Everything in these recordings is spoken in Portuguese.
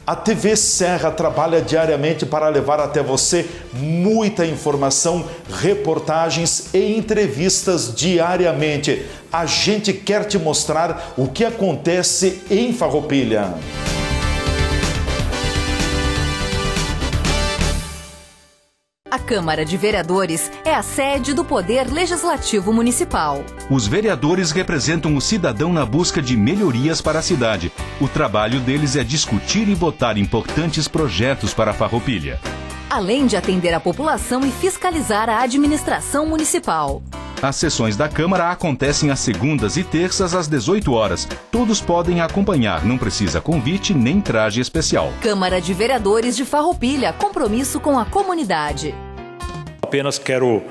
A TV Serra trabalha diariamente para levar até você muita informação, reportagens e entrevistas diariamente. A gente quer te mostrar o que acontece em Farroupilha. A Câmara de Vereadores é a sede do Poder Legislativo Municipal. Os vereadores representam o cidadão na busca de melhorias para a cidade. O trabalho deles é discutir e votar importantes projetos para a Farroupilha. Além de atender a população e fiscalizar a administração municipal. As sessões da Câmara acontecem às segundas e terças às 18 horas. Todos podem acompanhar, não precisa convite nem traje especial. Câmara de Vereadores de Farroupilha, compromisso com a comunidade. Apenas quero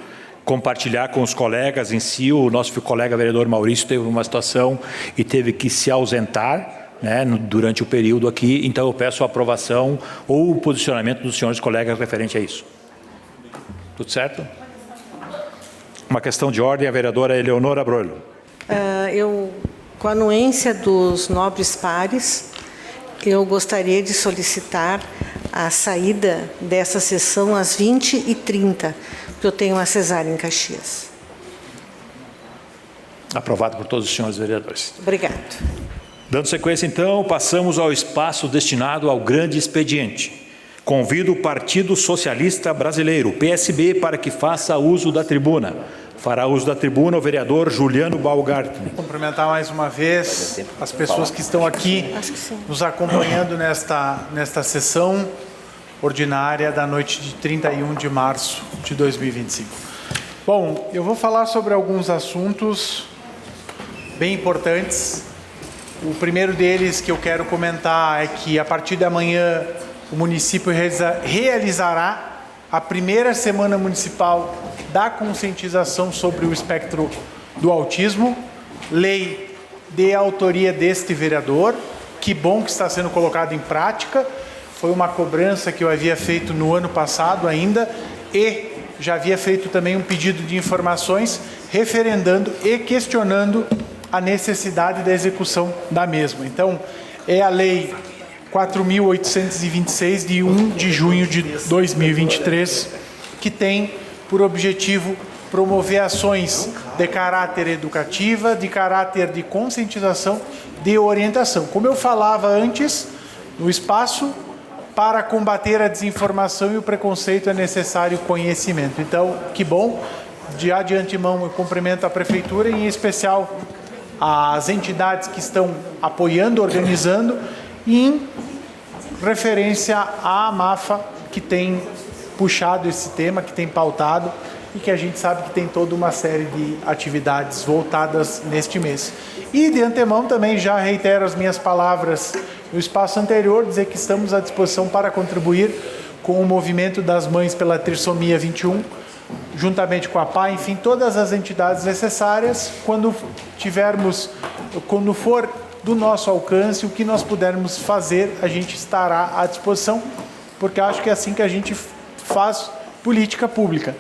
compartilhar com os colegas em si, o nosso colega vereador Maurício teve uma situação e teve que se ausentar, né, durante o período aqui, então eu peço a aprovação ou o posicionamento dos senhores colegas referente a isso. Tudo certo? Uma questão de ordem, a vereadora Eleonora Broilo. Com a anuência dos nobres pares, eu gostaria de solicitar a saída dessa sessão às 20h30, porque eu tenho uma cesárea em Caxias. Aprovado por todos os senhores vereadores. Obrigado. Dando sequência, então, passamos ao espaço destinado ao grande expediente. Convido o Partido Socialista Brasileiro, PSB, para que faça uso da tribuna. Fará uso da tribuna o vereador Juliano Baumgartner. Cumprimentar mais uma vez as pessoas que estão aqui nos acompanhando nesta sessão ordinária da noite de 31 de março de 2025. Bom, eu vou falar sobre alguns assuntos bem importantes. O primeiro deles que eu quero comentar é que a partir de amanhã o município realizará a primeira semana municipal da conscientização sobre o espectro do autismo, lei de autoria deste vereador, que bom que está sendo colocado em prática, foi uma cobrança que eu havia feito no ano passado ainda, e já havia feito também um pedido de informações, referendando e questionando a necessidade da execução da mesma. Então, é a lei 4.826, de 1 de junho de 2023, que tem por objetivo promover ações de caráter educativa, de caráter de conscientização, de orientação. Como eu falava antes, no espaço, para combater a desinformação e o preconceito é necessário conhecimento. Então, que bom, já de antemão eu cumprimento a Prefeitura, e em especial as entidades que estão apoiando, organizando, em referência à AMAFA, que tem puxado esse tema, que tem pautado, e que a gente sabe que tem toda uma série de atividades voltadas neste mês. E de antemão também já reitero as minhas palavras no espaço anterior, dizer que estamos à disposição para contribuir com o movimento das mães pela trissomia 21, juntamente com a PAI, enfim, todas as entidades necessárias, quando for do nosso alcance, o que nós pudermos fazer, a gente estará à disposição, porque acho que é assim que a gente faz política pública,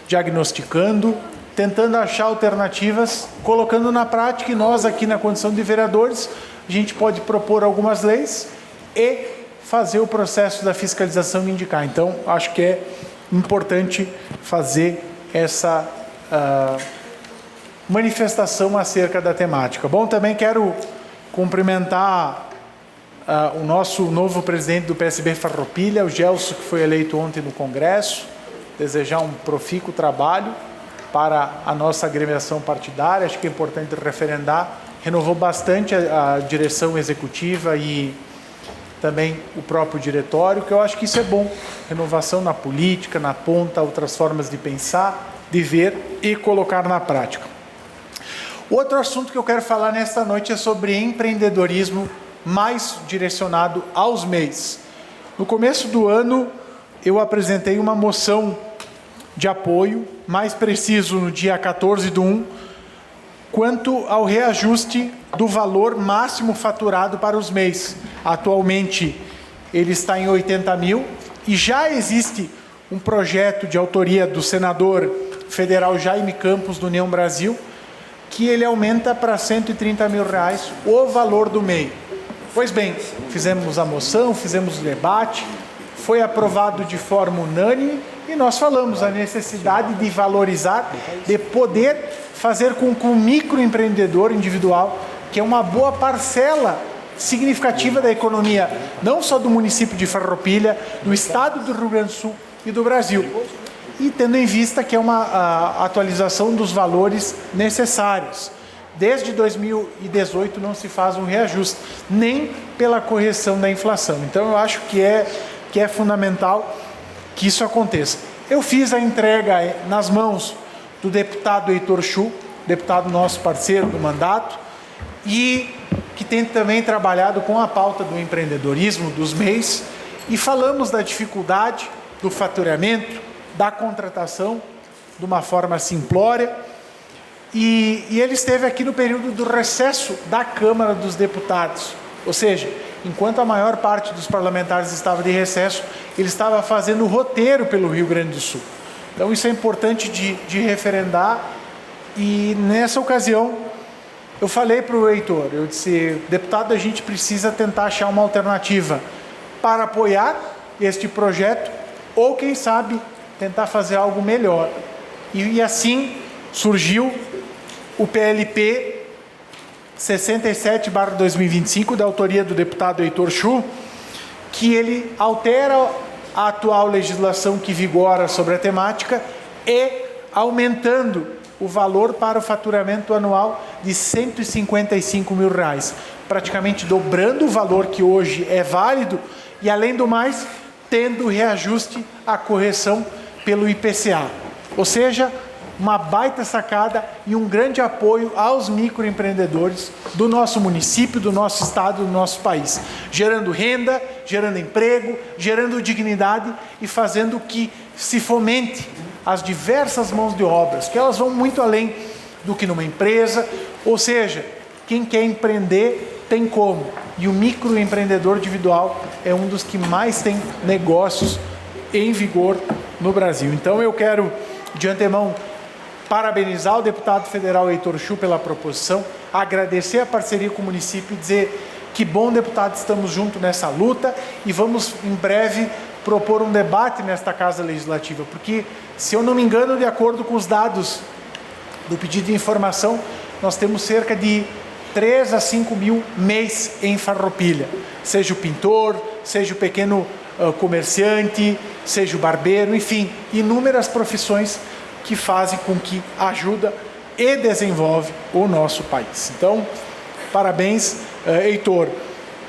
diagnosticando, tentando achar alternativas, colocando na prática, e nós aqui na condição de vereadores, a gente pode propor algumas leis e fazer o processo da fiscalização e indicar. Então, acho que é importante fazer essa manifestação acerca da temática. Bom, também quero cumprimentar o nosso novo presidente do PSB Farroupilha, o Gelson, que foi eleito ontem no Congresso, desejar um profícuo trabalho para a nossa agremiação partidária. Acho que é importante referendar, renovou bastante a direção executiva e também o próprio diretório, que eu acho que isso é bom, renovação na política, na ponta, outras formas de pensar, de ver e colocar na prática. Outro assunto que eu quero falar nesta noite é sobre empreendedorismo, mais direcionado aos MEIs. No começo do ano, eu apresentei uma moção de apoio, mais preciso no dia 14/1, quanto ao reajuste do valor máximo faturado para os MEIs. Atualmente, ele está em 80 mil, e já existe um projeto de autoria do senador federal Jaime Campos, do União Brasil, que ele aumenta para R$ 130 mil o valor do MEI. Pois bem, fizemos a moção, fizemos o debate, foi aprovado de forma unânime e nós falamos a necessidade de valorizar, de poder fazer com que o microempreendedor individual, que é uma boa parcela significativa da economia, não só do município de Farroupilha, do estado do Rio Grande do Sul e do Brasil. E tendo em vista que é uma atualização dos valores necessários. Desde 2018 não se faz um reajuste, nem pela correção da inflação. Então eu acho que é fundamental que isso aconteça. Eu fiz a entrega nas mãos do deputado Heitor Chu, deputado nosso parceiro do mandato, e que tem também trabalhado com a pauta do empreendedorismo, dos MEIs, e falamos da dificuldade do faturamento, da contratação, de uma forma simplória, e ele esteve aqui no período do recesso da Câmara dos Deputados, ou seja, enquanto a maior parte dos parlamentares estava de recesso, ele estava fazendo o roteiro pelo Rio Grande do Sul. Então isso é importante de referendar, e nessa ocasião eu falei para o Heitor, eu disse, deputado, a gente precisa tentar achar uma alternativa para apoiar este projeto, ou quem sabe tentar fazer algo melhor. E assim surgiu o PLP 67/2025, da autoria do deputado Heitor Chu, que ele altera a atual legislação que vigora sobre a temática e aumentando o valor para o faturamento anual de R$155 mil, praticamente dobrando o valor que hoje é válido e, além do mais, tendo reajuste à correção pelo IPCA. Ou seja, uma baita sacada e um grande apoio aos microempreendedores do nosso município, do nosso estado, do nosso país, gerando renda, gerando emprego, gerando dignidade e fazendo que se fomente as diversas mãos de obras, que elas vão muito além do que numa empresa, ou seja, quem quer empreender tem como, e o microempreendedor individual é um dos que mais tem negócios em vigor no Brasil. Então eu quero, de antemão, parabenizar o deputado federal Heitor Chu pela proposição, agradecer a parceria com o município e dizer que bom, deputado, estamos juntos nessa luta e vamos em breve propor um debate nesta Casa Legislativa, porque, se eu não me engano, de acordo com os dados do pedido de informação, nós temos cerca de 3 a 5 mil MEIs em Farroupilha, seja o pintor, seja o pequeno comerciante, seja o barbeiro, enfim, inúmeras profissões que fazem com que ajuda e desenvolve o nosso país. Então, parabéns, Heitor.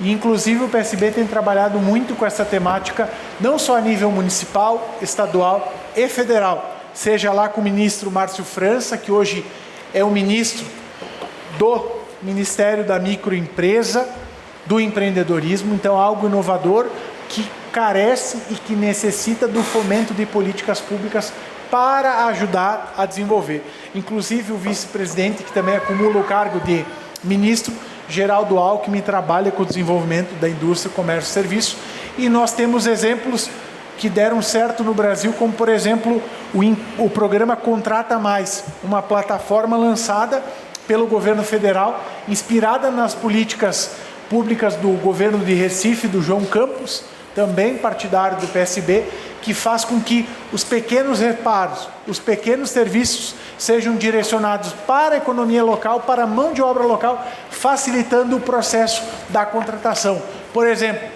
E, inclusive, o PSB tem trabalhado muito com essa temática, não só a nível municipal, estadual e federal, seja lá com o ministro Márcio França, que hoje é o ministro do Ministério da Microempresa, do empreendedorismo, então algo inovador que carece e que necessita do fomento de políticas públicas para ajudar a desenvolver. Inclusive o vice-presidente, que também acumula o cargo de ministro, Geraldo Alckmin, trabalha com o desenvolvimento da indústria, comércio e serviço, e nós temos exemplos que deram certo no Brasil, como por exemplo o programa Contrata Mais, uma plataforma lançada pelo governo federal, inspirada nas políticas públicas do governo de Recife, do João Campos, também partidário do PSB, que faz com que os pequenos reparos, os pequenos serviços sejam direcionados para a economia local, para a mão de obra local, facilitando o processo da contratação. Por exemplo,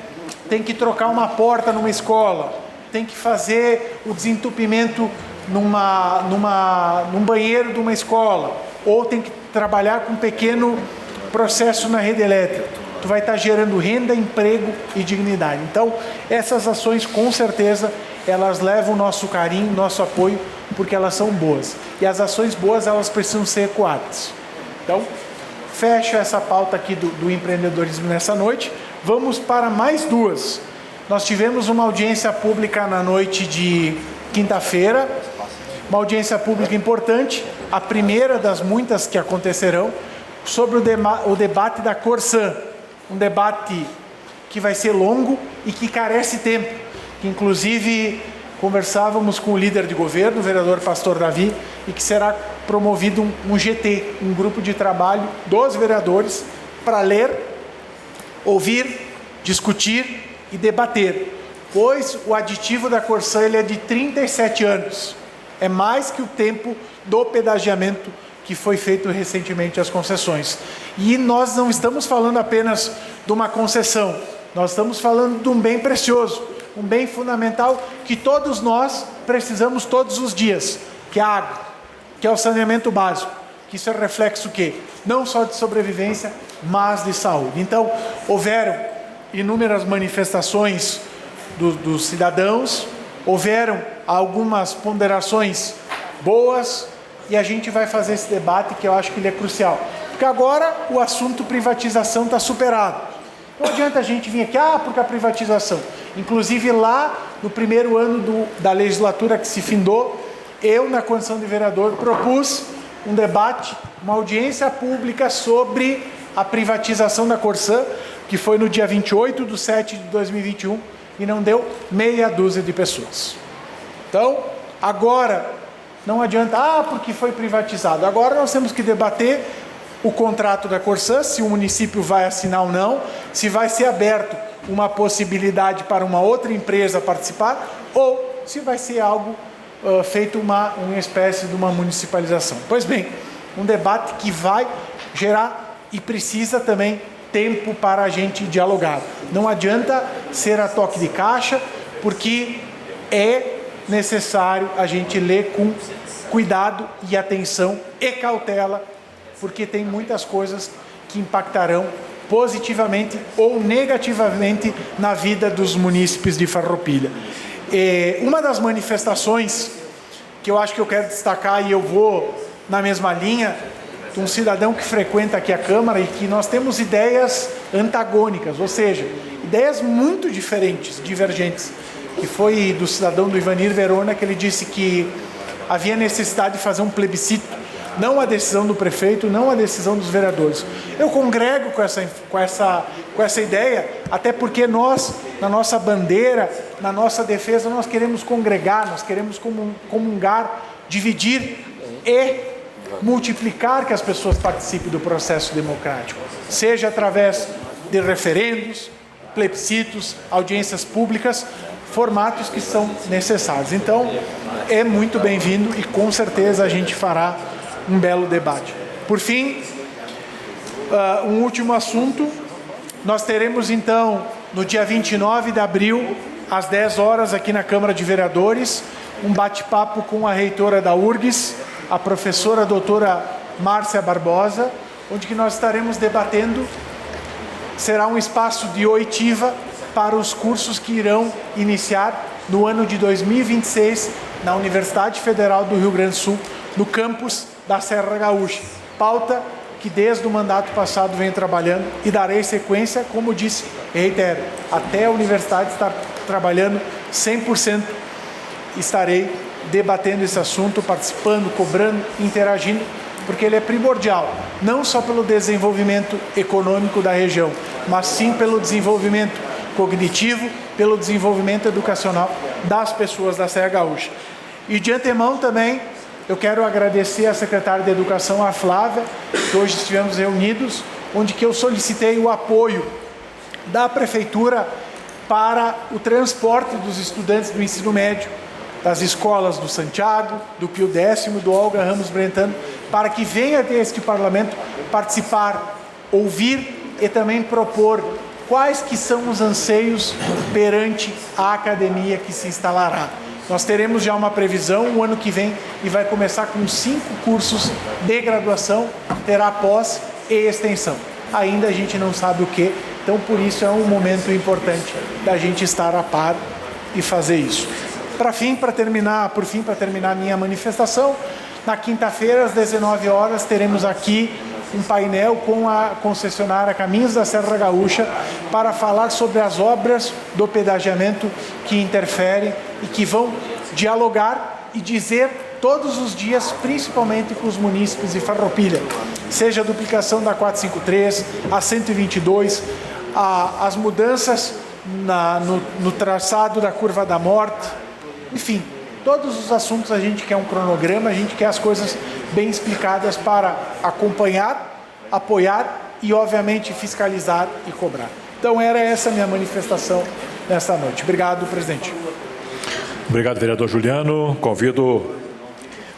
tem que trocar uma porta numa escola, tem que fazer o desentupimento num banheiro de uma escola, ou tem que trabalhar com um pequeno processo na rede elétrica. Tu vai estar gerando renda, emprego e dignidade. Então, essas ações, com certeza, elas levam o nosso carinho, nosso apoio, porque elas são boas. E as ações boas, elas precisam ser ecoadas. Então, fecho essa pauta aqui do empreendedorismo nessa noite. Vamos para mais duas. Nós tivemos uma audiência pública na noite de quinta-feira, uma audiência pública importante, a primeira das muitas que acontecerão, sobre o debate da Corsan. Um debate que vai ser longo e que carece tempo. Que, inclusive, conversávamos com o líder de governo, o vereador Pastor Davi, e que será promovido um GT, um grupo de trabalho dos vereadores, para ler ouvir, discutir e debater, pois o aditivo da Corsã ele é de 37 anos. É mais que o tempo do pedagiamento que foi feito recentemente às concessões. E nós não estamos falando apenas de uma concessão, nós estamos falando de um bem precioso, um bem fundamental que todos nós precisamos todos os dias, que é a água, que é o saneamento básico, que isso é reflexo o quê? Não só de sobrevivência, mas de saúde. Então, houveram inúmeras manifestações dos cidadãos, houveram algumas ponderações boas, e a gente vai fazer esse debate que eu acho que ele é crucial. Porque agora o assunto privatização está superado. Não adianta a gente vir aqui, porque a privatização. Inclusive lá no primeiro ano da legislatura que se findou, eu na condição de vereador propus um debate, uma audiência pública sobre a privatização da Corsã, que foi no dia 28/7/2021, e não deu meia dúzia de pessoas. Então, agora, não adianta, porque foi privatizado. Agora nós temos que debater o contrato da Corsã, se o município vai assinar ou não, se vai ser aberto uma possibilidade para uma outra empresa participar, ou se vai ser algo feito uma espécie de uma municipalização. Pois bem, um debate que vai gerar e precisa também tempo para a gente dialogar. Não adianta ser a toque de caixa, porque é necessário a gente ler com cuidado e atenção e cautela, porque tem muitas coisas que impactarão positivamente ou negativamente na vida dos munícipes de Farroupilha. Uma das manifestações que eu acho que eu quero destacar, e eu vou na mesma linha, de um cidadão que frequenta aqui a Câmara e que nós temos ideias antagônicas, ou seja, ideias muito diferentes, divergentes, que foi do cidadão do Ivanir Verona, que ele disse que havia necessidade de fazer um plebiscito, não a decisão do prefeito, não a decisão dos vereadores. Eu congrego com essa ideia, até porque nós, na nossa bandeira, na nossa defesa, nós queremos congregar, nós queremos comungar, dividir e multiplicar que as pessoas participem do processo democrático, seja através de referendos, plebiscitos, audiências públicas, formatos que são necessários. Então, é muito bem-vindo e com certeza a gente fará um belo debate. Por fim, um último assunto, nós teremos então, no dia 29 de abril, às 10 horas, aqui na Câmara de Vereadores, um bate-papo com a reitora da URGS, a professora doutora Márcia Barbosa, onde que nós estaremos debatendo, será um espaço de oitiva para os cursos que irão iniciar no ano de 2026 na Universidade Federal do Rio Grande do Sul, no campus da Serra Gaúcha. Pauta que desde o mandato passado venho trabalhando e darei sequência, como disse, reitero, até a universidade estar trabalhando 100%, estarei debatendo esse assunto, participando, cobrando, interagindo, porque ele é primordial, não só pelo desenvolvimento econômico da região, mas sim pelo desenvolvimento cognitivo, pelo desenvolvimento educacional das pessoas da Serra Gaúcha. E de antemão também, eu quero agradecer à secretária de Educação, a Flávia, que hoje estivemos reunidos, onde que eu solicitei o apoio da Prefeitura para o transporte dos estudantes do ensino médio, das escolas do Santiago, do Pio X, do Olga Ramos Brentano, para que venha até este Parlamento participar, ouvir e também propor quais que são os anseios perante a academia que se instalará. Nós teremos já uma previsão o ano que vem e vai começar com 5 cursos de graduação, terá pós e extensão. Ainda a gente não sabe o que, então por isso é um momento importante da gente estar a par e fazer isso. Por fim, para terminar a minha manifestação, na quinta-feira, às 19 horas, teremos aqui um painel com a concessionária Caminhos da Serra Gaúcha para falar sobre as obras do pedagiamento que interferem e que vão dialogar e dizer todos os dias, principalmente com os munícipes de Farroupilha, seja a duplicação da 453, a 122, as mudanças no traçado da Curva da Morte, enfim, todos os assuntos a gente quer um cronograma, a gente quer as coisas bem explicadas para acompanhar, apoiar e, obviamente, fiscalizar e cobrar. Então, era essa a minha manifestação nesta noite. Obrigado, presidente. Obrigado, vereador Juliano. Convido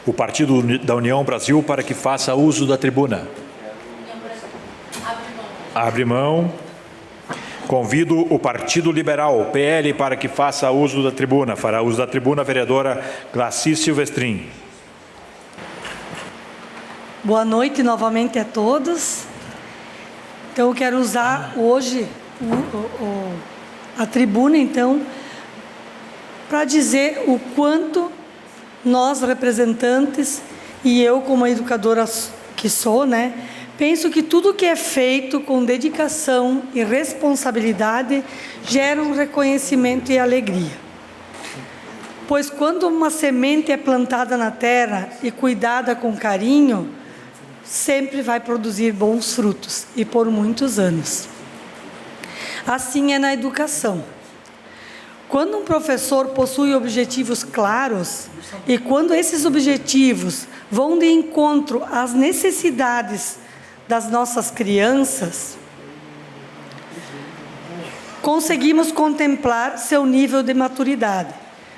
o Partido da União Brasil para que faça uso da tribuna. Abre mão. Convido o Partido Liberal, PL, para que faça uso da tribuna. Fará uso da tribuna a vereadora Glaci Silvestrin. Boa noite novamente a todos. Então, eu quero usar hoje a tribuna, então, para dizer o quanto nós, representantes, e eu como educadora que sou, né, penso que tudo que é feito com dedicação e responsabilidade gera um reconhecimento e alegria. Pois quando uma semente é plantada na terra e cuidada com carinho, sempre vai produzir bons frutos, e por muitos anos. Assim é na educação. Quando um professor possui objetivos claros, e quando esses objetivos vão de encontro às necessidades das nossas crianças, conseguimos contemplar seu nível de maturidade,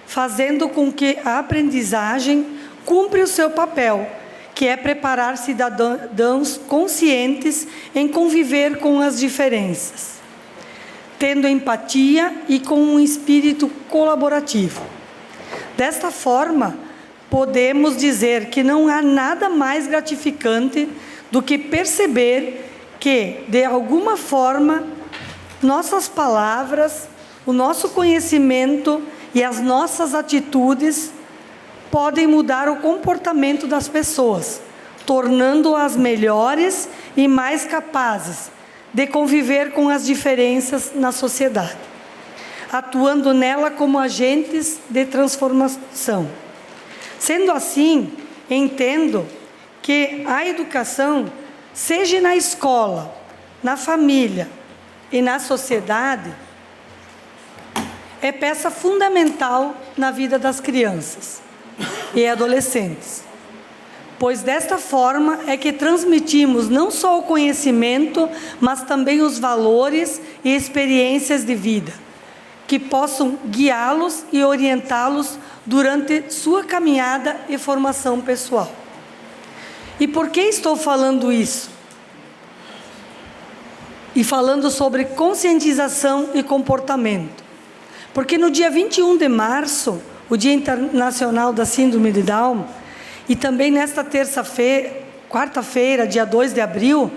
fazendo com que a aprendizagem cumpra o seu papel, que é preparar cidadãos conscientes em conviver com as diferenças, tendo empatia e com um espírito colaborativo. Desta forma, podemos dizer que não há nada mais gratificante do que perceber que, de alguma forma, nossas palavras, o nosso conhecimento e as nossas atitudes podem mudar o comportamento das pessoas, tornando-as melhores e mais capazes de conviver com as diferenças na sociedade, atuando nela como agentes de transformação. Sendo assim, entendo que a educação, seja na escola, na família e na sociedade, é peça fundamental na vida das crianças e adolescentes, pois desta forma é que transmitimos não só o conhecimento, mas também os valores e experiências de vida, que possam guiá-los e orientá-los durante sua caminhada e formação pessoal. E por que estou falando isso? E falando sobre conscientização e comportamento. Porque no dia 21 de março, o Dia Internacional da Síndrome de Down, e também nesta quarta-feira, dia 2 de abril,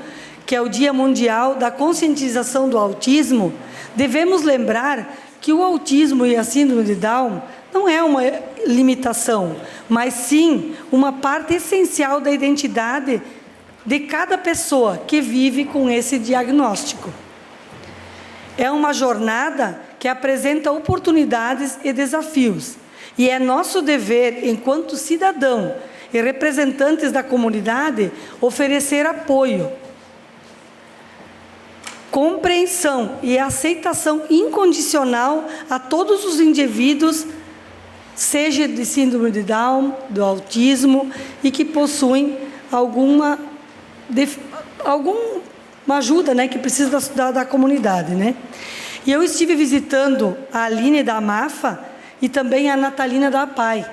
que é o Dia Mundial da Conscientização do Autismo, devemos lembrar que o autismo e a síndrome de Down não é uma limitação, mas sim uma parte essencial da identidade de cada pessoa que vive com esse diagnóstico. É uma jornada que apresenta oportunidades e desafios, e é nosso dever, enquanto cidadão e representantes da comunidade, oferecer apoio, compreensão e aceitação incondicional a todos os indivíduos, seja de síndrome de Down, do autismo, e que possuem alguma ajuda, né, que precisa da comunidade, né? E eu estive visitando a Aline da AMAFA e também a Natalina da APAI.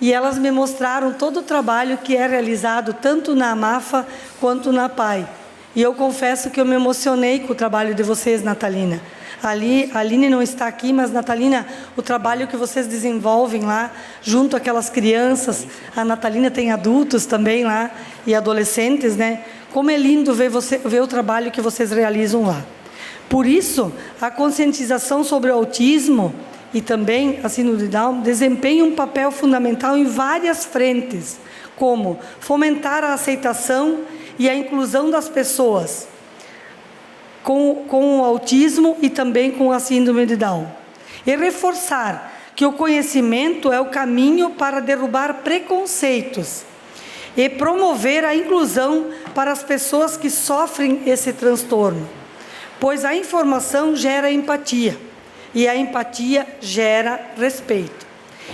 E elas me mostraram todo o trabalho que é realizado tanto na AMAFA quanto na APAI. E eu confesso que eu me emocionei com o trabalho de vocês, Natalina. A Aline não está aqui, mas, Natalina, o trabalho que vocês desenvolvem lá, junto àquelas crianças, a Natalina tem adultos também lá, e adolescentes, né? Como é lindo ver o trabalho que vocês realizam lá. Por isso, a conscientização sobre o autismo e também a síndrome de Down desempenha um papel fundamental em várias frentes, como fomentar a aceitação e a inclusão das pessoas com o autismo e também com a síndrome de Down. E reforçar que o conhecimento é o caminho para derrubar preconceitos e promover a inclusão para as pessoas que sofrem esse transtorno, pois a informação gera empatia e a empatia gera respeito.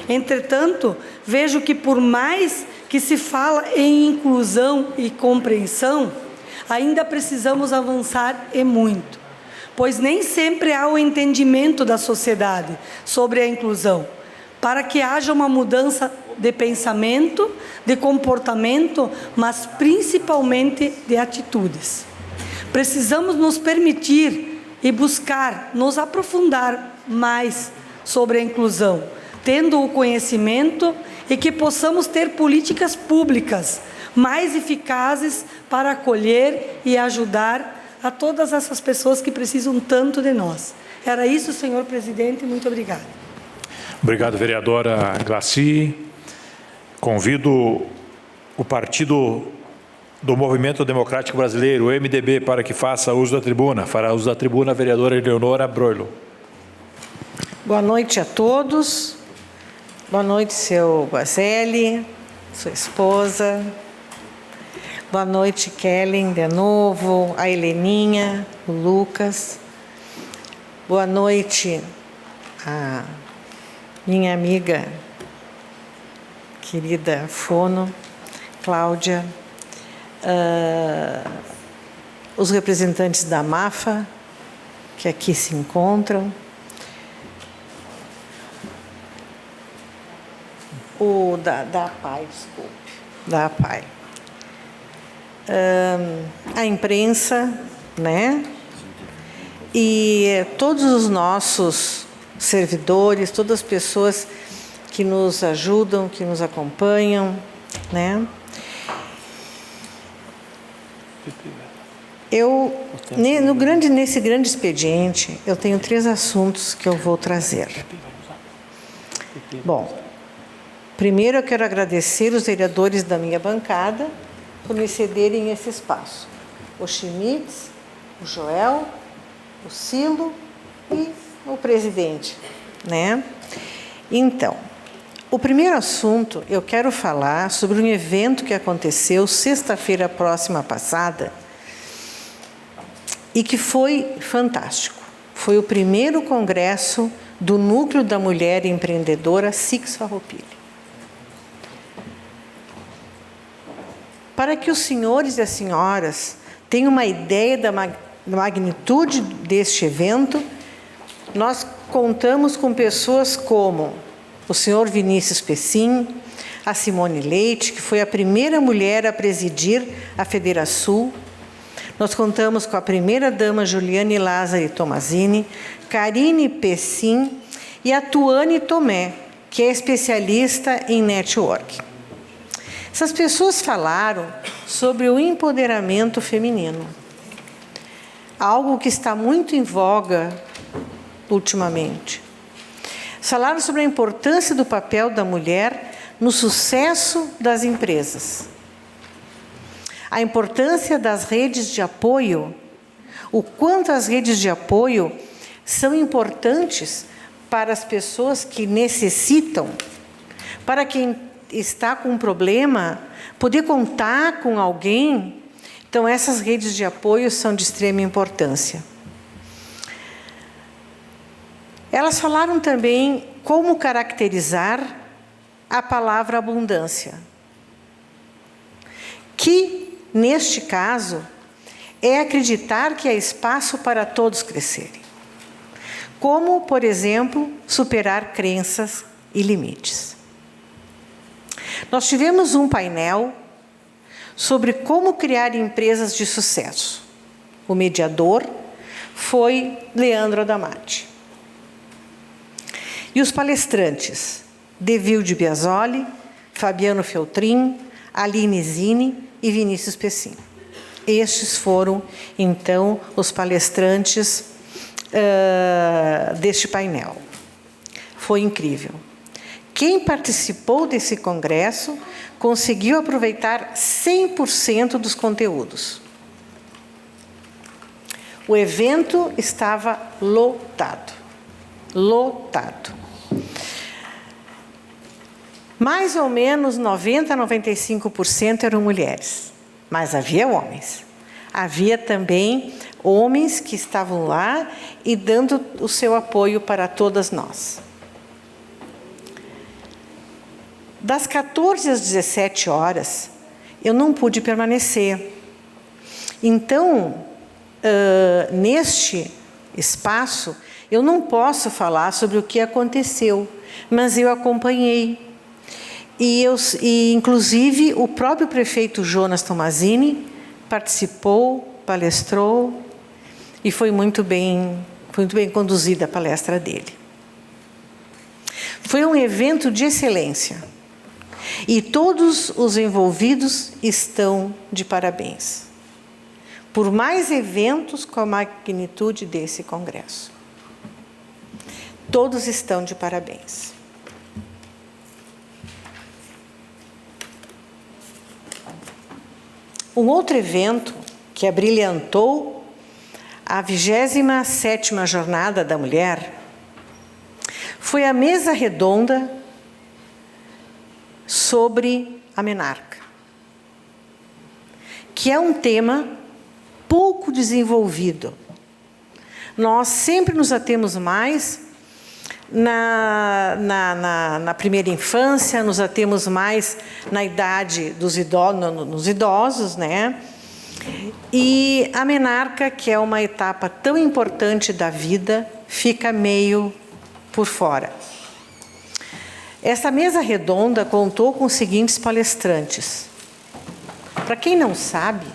Entretanto, vejo que por mais que se fala em inclusão e compreensão, ainda precisamos avançar e muito, pois nem sempre há o entendimento da sociedade sobre a inclusão, para que haja uma mudança de pensamento, de comportamento, mas principalmente de atitudes. Precisamos nos permitir e buscar nos aprofundar mais sobre a inclusão, tendo o conhecimento e que possamos ter políticas públicas mais eficazes para acolher e ajudar a todas essas pessoas que precisam tanto de nós. Era isso, senhor presidente, muito obrigada. Obrigado, vereadora Glaci. Convido o Partido do Movimento Democrático Brasileiro, o MDB, para que faça uso da tribuna. Fará uso da tribuna a vereadora Eleonora Broilo. Boa noite a todos. Boa noite, seu Guazelli, sua esposa. Boa noite, Kellen, de novo, a Heleninha, o Lucas. Boa noite, a minha amiga querida Fono, Cláudia, os representantes da MAFA, que aqui se encontram, da APAI, desculpe, da APAI. A imprensa, né? E todos os nossos servidores, todas as pessoas que nos ajudam, que nos acompanham, né? Nesse grande expediente, eu tenho 3 assuntos que eu vou trazer. Bom, primeiro eu quero agradecer os vereadores da minha bancada por me cederem esse espaço. O Schmitz, o Joel, o Cilo e o presidente, né? Então, o primeiro assunto, eu quero falar sobre um evento que aconteceu sexta-feira próxima passada e que foi fantástico. Foi o primeiro congresso do Núcleo da Mulher Empreendedora Six Farroupilha. Para que os senhores e as senhoras tenham uma ideia da magnitude deste evento, nós contamos com pessoas como o senhor Vinícius Pessim, a Simone Leite, que foi a primeira mulher a presidir a Federação. Nós contamos com a primeira-dama Juliane Lázari Tomazini, Karine Pessim e a Tuane Tomé, que é especialista em network. Essas pessoas falaram sobre o empoderamento feminino, algo que está muito em voga ultimamente. Falaram sobre a importância do papel da mulher no sucesso das empresas, a importância das redes de apoio, o quanto as redes de apoio são importantes para as pessoas que necessitam, para quem está com um problema, poder contar com alguém. Então, essas redes de apoio são de extrema importância. Elas falaram também como caracterizar a palavra abundância, que, neste caso, é acreditar que há espaço para todos crescerem. Como, por exemplo, superar crenças e limites. Nós tivemos um painel sobre como criar empresas de sucesso. O mediador foi Leandro Adamati. E os palestrantes, Devilde Biasoli, Fabiano Feltrin, Aline Zini e Vinícius Pessim. Estes foram, então, os palestrantes deste painel. Foi incrível. Quem participou desse congresso conseguiu aproveitar 100% dos conteúdos. O evento estava lotado. Lotado. Mais ou menos 90% a 95% eram mulheres, mas havia homens. Havia também homens que estavam lá e dando o seu apoio para todas nós. Das 14 às 17 horas, eu não pude permanecer. Então, neste espaço, eu não posso falar sobre o que aconteceu, mas eu acompanhei. E inclusive, o próprio prefeito Jonas Tomazini participou, palestrou, e foi muito bem conduzida a palestra dele. Foi um evento de excelência, e todos os envolvidos estão de parabéns, por mais eventos com a magnitude desse congresso. Todos estão de parabéns. Um outro evento que abrilhantou a 27ª Jornada da Mulher foi a mesa redonda sobre a menarca, que é um tema pouco desenvolvido. Nós sempre nos atemos mais na primeira infância, nos atemos mais na idade dos nos idosos, né? E a menarca, que é uma etapa tão importante da vida, fica meio por fora. Essa mesa redonda contou com os seguintes palestrantes. Para quem não sabe,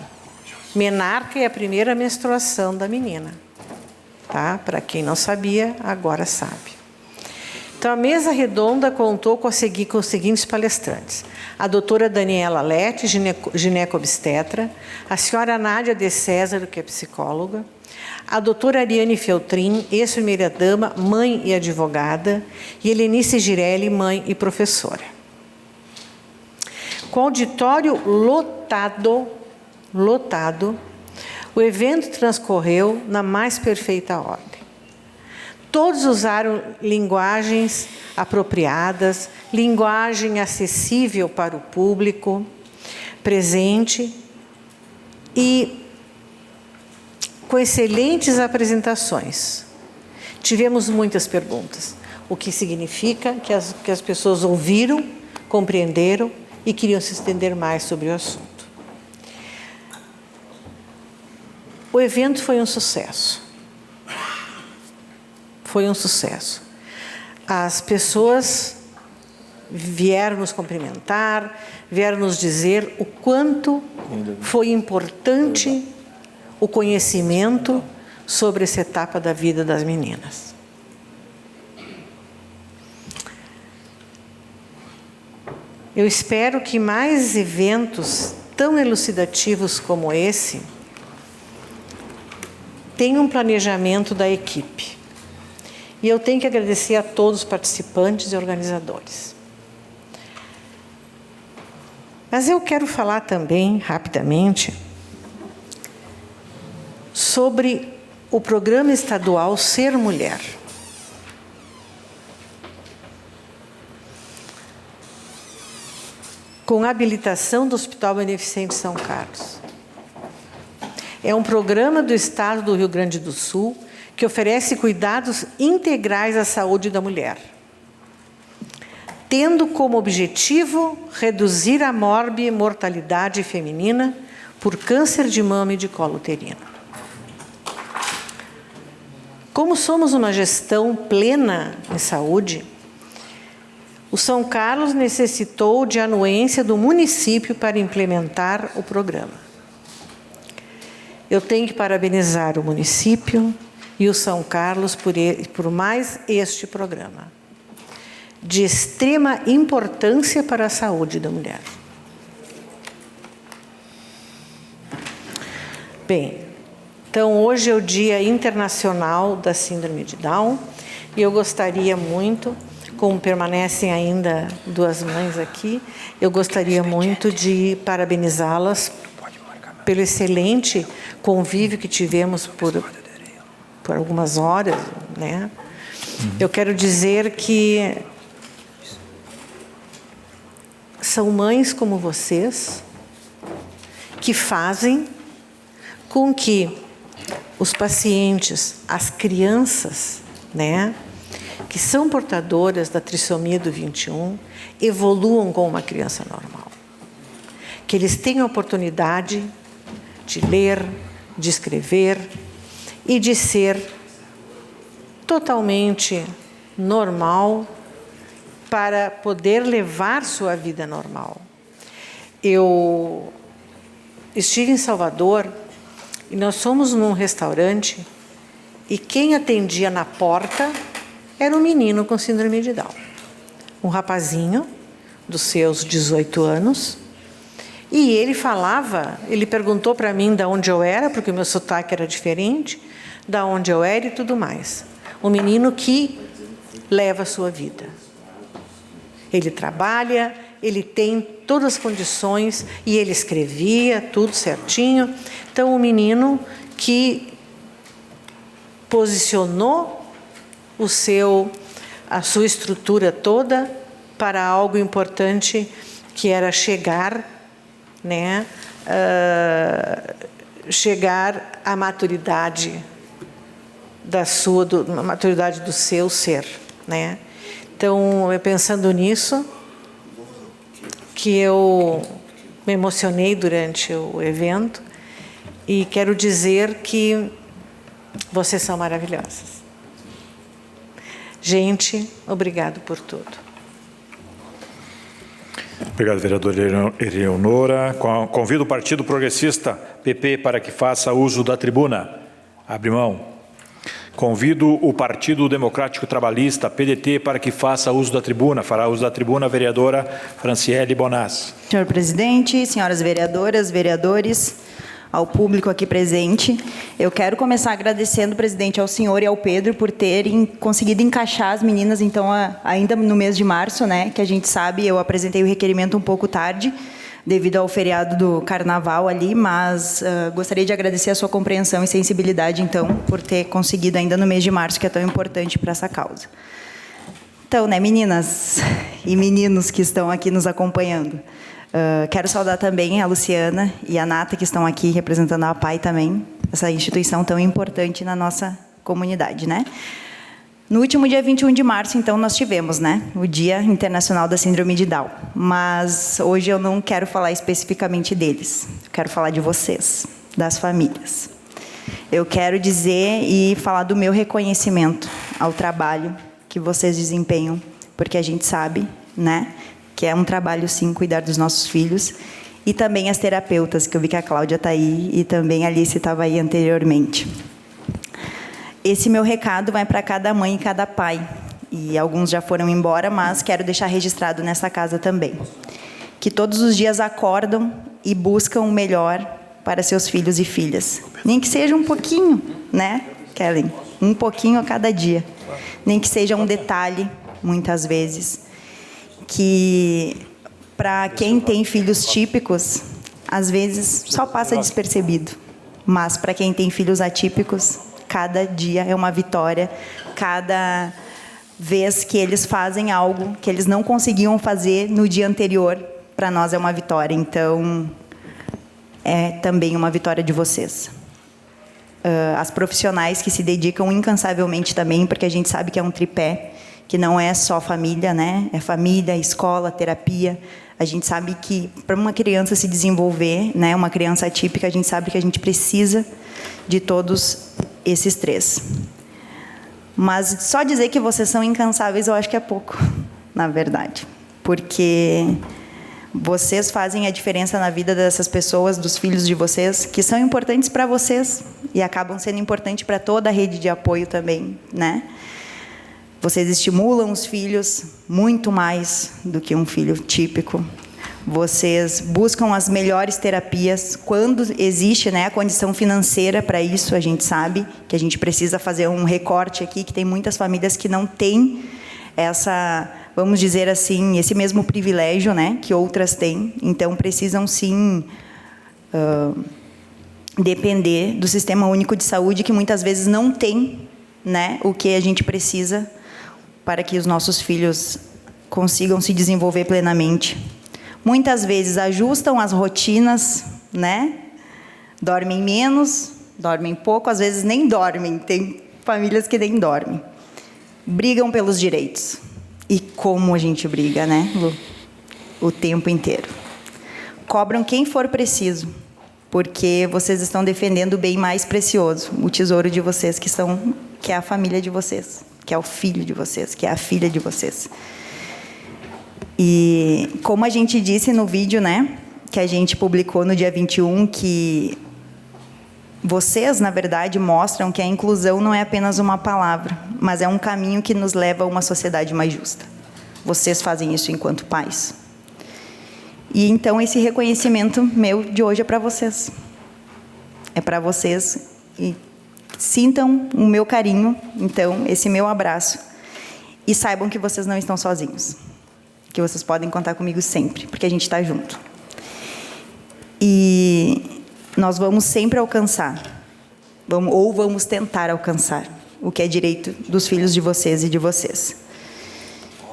menarca é a primeira menstruação da menina, tá? Para quem não sabia, agora sabe. Então, a mesa redonda contou com os seguintes palestrantes: a doutora Daniela Lete, gineco-obstetra, a senhora Nádia de César, que é psicóloga, a doutora Ariane Feltrin, ex-primeira-dama, mãe e advogada, e Helenice Girelli, mãe e professora. Com auditório lotado, o evento transcorreu na mais perfeita ordem. Todos usaram linguagens apropriadas, linguagem acessível para o público presente e com excelentes apresentações. Tivemos muitas perguntas, o que significa que as pessoas ouviram, compreenderam e queriam se estender mais sobre o assunto. O evento foi um sucesso. Foi um sucesso. As pessoas vieram nos cumprimentar, vieram nos dizer o quanto foi importante o conhecimento sobre essa etapa da vida das meninas. Eu espero que mais eventos tão elucidativos como esse tenham um planejamento da equipe. E eu tenho que agradecer a todos os participantes e organizadores. Mas eu quero falar também, rapidamente, sobre o programa estadual Ser Mulher. Com a habilitação do Hospital Beneficente São Carlos. É um programa do Estado do Rio Grande do Sul que oferece cuidados integrais à saúde da mulher, tendo como objetivo reduzir a mortalidade feminina por câncer de mama e de colo uterino. Como somos uma gestão plena em saúde, o São Carlos necessitou de anuência do município para implementar o programa. Eu tenho que parabenizar o município e o São Carlos por mais este programa, de extrema importância para a saúde da mulher. Bem, então hoje é o Dia Internacional da Síndrome de Down e eu gostaria muito, como permanecem ainda duas mães aqui, eu gostaria muito de parabenizá-las pelo excelente convívio que tivemos por algumas horas, né? Eu quero dizer que são mães como vocês que fazem com que os pacientes, as crianças, né, que são portadoras da trissomia do 21, evoluam como uma criança normal. Que eles tenham a oportunidade de ler, de escrever e de ser totalmente normal para poder levar sua vida normal. Eu estive em Salvador e nós fomos num restaurante e quem atendia na porta era um menino com síndrome de Down. Um rapazinho dos seus 18 anos. E ele perguntou para mim de onde eu era, porque o meu sotaque era diferente, de onde eu era e tudo mais. Um menino que leva a sua vida. Ele trabalha, ele tem todas as condições e ele escrevia tudo certinho. Então, um menino que posicionou a sua estrutura toda para algo importante, que era chegar à maturidade maturidade do seu ser, né? Então, pensando nisso, que eu me emocionei durante o evento e quero dizer que vocês são maravilhosas. Gente, obrigado por tudo. Obrigado, vereadora Eleonora. Convido o Partido Progressista, PP, para que faça uso da tribuna. Abre mão. Convido o Partido Democrático Trabalhista, PDT, para que faça uso da tribuna. Fará uso da tribuna a vereadora Franciele Bonazzi. Senhor presidente, senhoras vereadoras, vereadores, ao público aqui presente, eu quero começar agradecendo, presidente, ao senhor e ao Pedro por terem conseguido encaixar as meninas, então, ainda no mês de março, né, que a gente sabe, eu apresentei o requerimento um pouco tarde, devido ao feriado do Carnaval ali, mas gostaria de agradecer a sua compreensão e sensibilidade, então, por ter conseguido ainda no mês de março, que é tão importante para essa causa. Então, né, meninas e meninos que estão aqui nos acompanhando, quero saudar também a Luciana e a Nata, que estão aqui representando a APAI também, essa instituição tão importante na nossa comunidade, né? No último dia 21 de março, então, nós tivemos, né, o Dia Internacional da Síndrome de Down. Mas hoje eu não quero falar especificamente deles. Eu quero falar de vocês, das famílias. Eu quero dizer e falar do meu reconhecimento ao trabalho que vocês desempenham, porque a gente sabe, né, que é um trabalho, sim, cuidar dos nossos filhos. E também as terapeutas, que eu vi que a Cláudia está aí e também a Alice estava aí anteriormente. Esse meu recado vai para cada mãe e cada pai. E alguns já foram embora, mas quero deixar registrado nessa casa também. Que todos os dias acordam e buscam o melhor para seus filhos e filhas. Nem que seja um pouquinho, né, Kellen? Um pouquinho a cada dia. Nem que seja um detalhe, muitas vezes. Que, para quem tem filhos típicos, às vezes só passa despercebido. Mas, para quem tem filhos atípicos, cada dia é uma vitória, cada vez que eles fazem algo que eles não conseguiam fazer no dia anterior, para nós é uma vitória. Então, é também uma vitória de vocês. As profissionais que se dedicam incansavelmente também, porque a gente sabe que é um tripé, que não é só família, né? É família, escola, terapia. A gente sabe que, para uma criança se desenvolver, né, uma criança atípica, a gente sabe que a gente precisa de todos esses três. Mas só dizer que vocês são incansáveis, eu acho que é pouco, na verdade. Porque vocês fazem a diferença na vida dessas pessoas, dos filhos de vocês, que são importantes para vocês e acabam sendo importantes para toda a rede de apoio também, né? Vocês estimulam os filhos muito mais do que um filho típico. Vocês buscam as melhores terapias quando existe, né, a condição financeira para isso. A gente sabe que a gente precisa fazer um recorte aqui, que tem muitas famílias que não têm essa, vamos dizer assim, esse mesmo privilégio, né, que outras têm. Então, precisam, sim, depender do Sistema Único de Saúde, que muitas vezes não tem, né, o que a gente precisa para que os nossos filhos consigam se desenvolver plenamente. Muitas vezes ajustam as rotinas, né? Dormem menos, dormem pouco, às vezes nem dormem. Tem famílias que nem dormem. Brigam pelos direitos. E como a gente briga, né, Lu? O tempo inteiro. Cobram quem for preciso, porque vocês estão defendendo o bem mais precioso, o tesouro de vocês, que que é a família de vocês, que é o filho de vocês, que é a filha de vocês. E como a gente disse no vídeo, né, que a gente publicou no dia 21, que vocês, na verdade, mostram que a inclusão não é apenas uma palavra, mas é um caminho que nos leva a uma sociedade mais justa. Vocês fazem isso enquanto pais. E então esse reconhecimento meu de hoje é para vocês. É para vocês, e sintam o meu carinho, então, esse meu abraço. E saibam que vocês não estão sozinhos. Que vocês podem contar comigo sempre, porque a gente está junto. E nós vamos sempre alcançar, vamos tentar alcançar, o que é direito dos filhos de vocês e de vocês.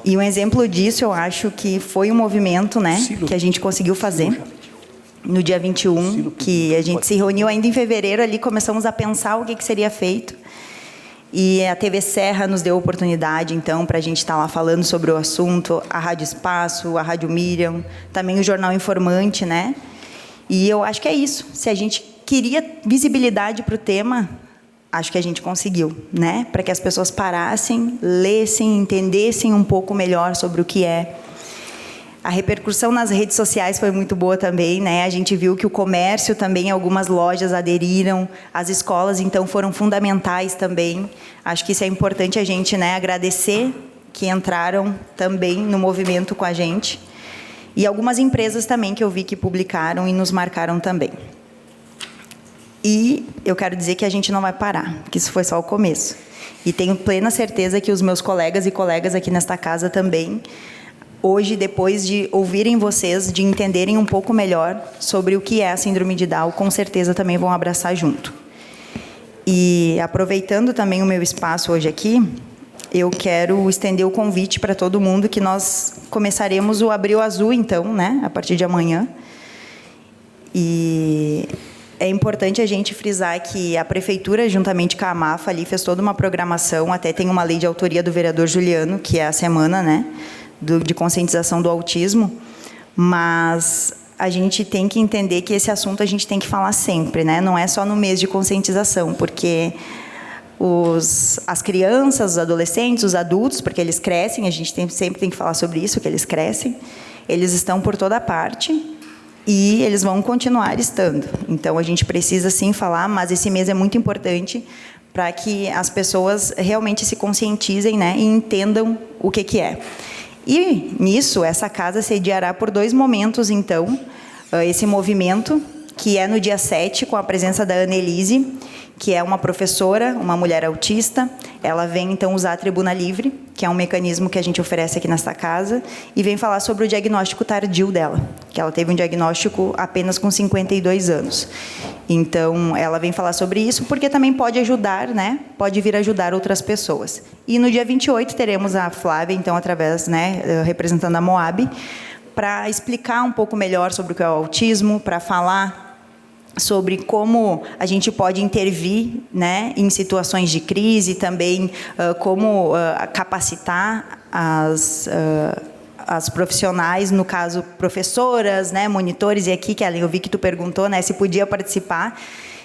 E um exemplo disso, eu acho que foi um movimento, né, que a gente conseguiu fazer no dia 21, que a gente se reuniu ainda em fevereiro ali, começamos a pensar o que seria feito. E a TV Serra nos deu oportunidade, então, para a gente estar lá falando sobre o assunto, a Rádio Espaço, a Rádio Miriam, também o Jornal Informante, né? E eu acho que é isso. Se a gente queria visibilidade para o tema, acho que a gente conseguiu, né? Para que as pessoas parassem, lessem, entendessem um pouco melhor sobre o que é. A repercussão nas redes sociais foi muito boa também, né? A gente viu que o comércio também, algumas lojas aderiram, as escolas, então, foram fundamentais também. Acho que isso é importante a gente, né, agradecer que entraram também no movimento com a gente. E algumas empresas também que eu vi que publicaram e nos marcaram também. E eu quero dizer que a gente não vai parar, que isso foi só o começo. E tenho plena certeza que os meus colegas e colegas aqui nesta casa também, hoje, depois de ouvirem vocês, de entenderem um pouco melhor sobre o que é a síndrome de Down, com certeza também vão abraçar junto. E aproveitando também o meu espaço hoje aqui, eu quero estender o convite para todo mundo que nós começaremos o Abril Azul, então, né, a partir de amanhã. E é importante a gente frisar que a Prefeitura, juntamente com a AMAFA, ali, fez toda uma programação, até tem uma lei de autoria do vereador Juliano, que é a semana, né, de conscientização do autismo, mas a gente tem que entender que esse assunto a gente tem que falar sempre, né? Não é só no mês de conscientização, porque as crianças, os adolescentes, os adultos, porque eles crescem, a gente sempre tem que falar sobre isso, que eles crescem, eles estão por toda parte e eles vão continuar estando. Então, a gente precisa, sim, falar, mas esse mês é muito importante para que as pessoas realmente se conscientizem, né, e entendam o que é. E, nisso, essa casa sediará por 2 momentos, então, esse movimento, que é no dia 7, com a presença da Annelise, que é uma professora, uma mulher autista. Ela vem, então, usar a Tribuna Livre, que é um mecanismo que a gente oferece aqui nesta casa, e vem falar sobre o diagnóstico tardio dela, que ela teve um diagnóstico apenas com 52 anos. Então, ela vem falar sobre isso, porque também pode ajudar, né? Pode vir ajudar outras pessoas. E no dia 28 teremos a Flávia, então, através, né, representando a Moab, para explicar um pouco melhor sobre o que é o autismo, para falar sobre como a gente pode intervir, né, em situações de crise, também como capacitar as profissionais, no caso, professoras, né, monitores, e aqui, Kellen, eu vi que tu perguntou, né, se podia participar,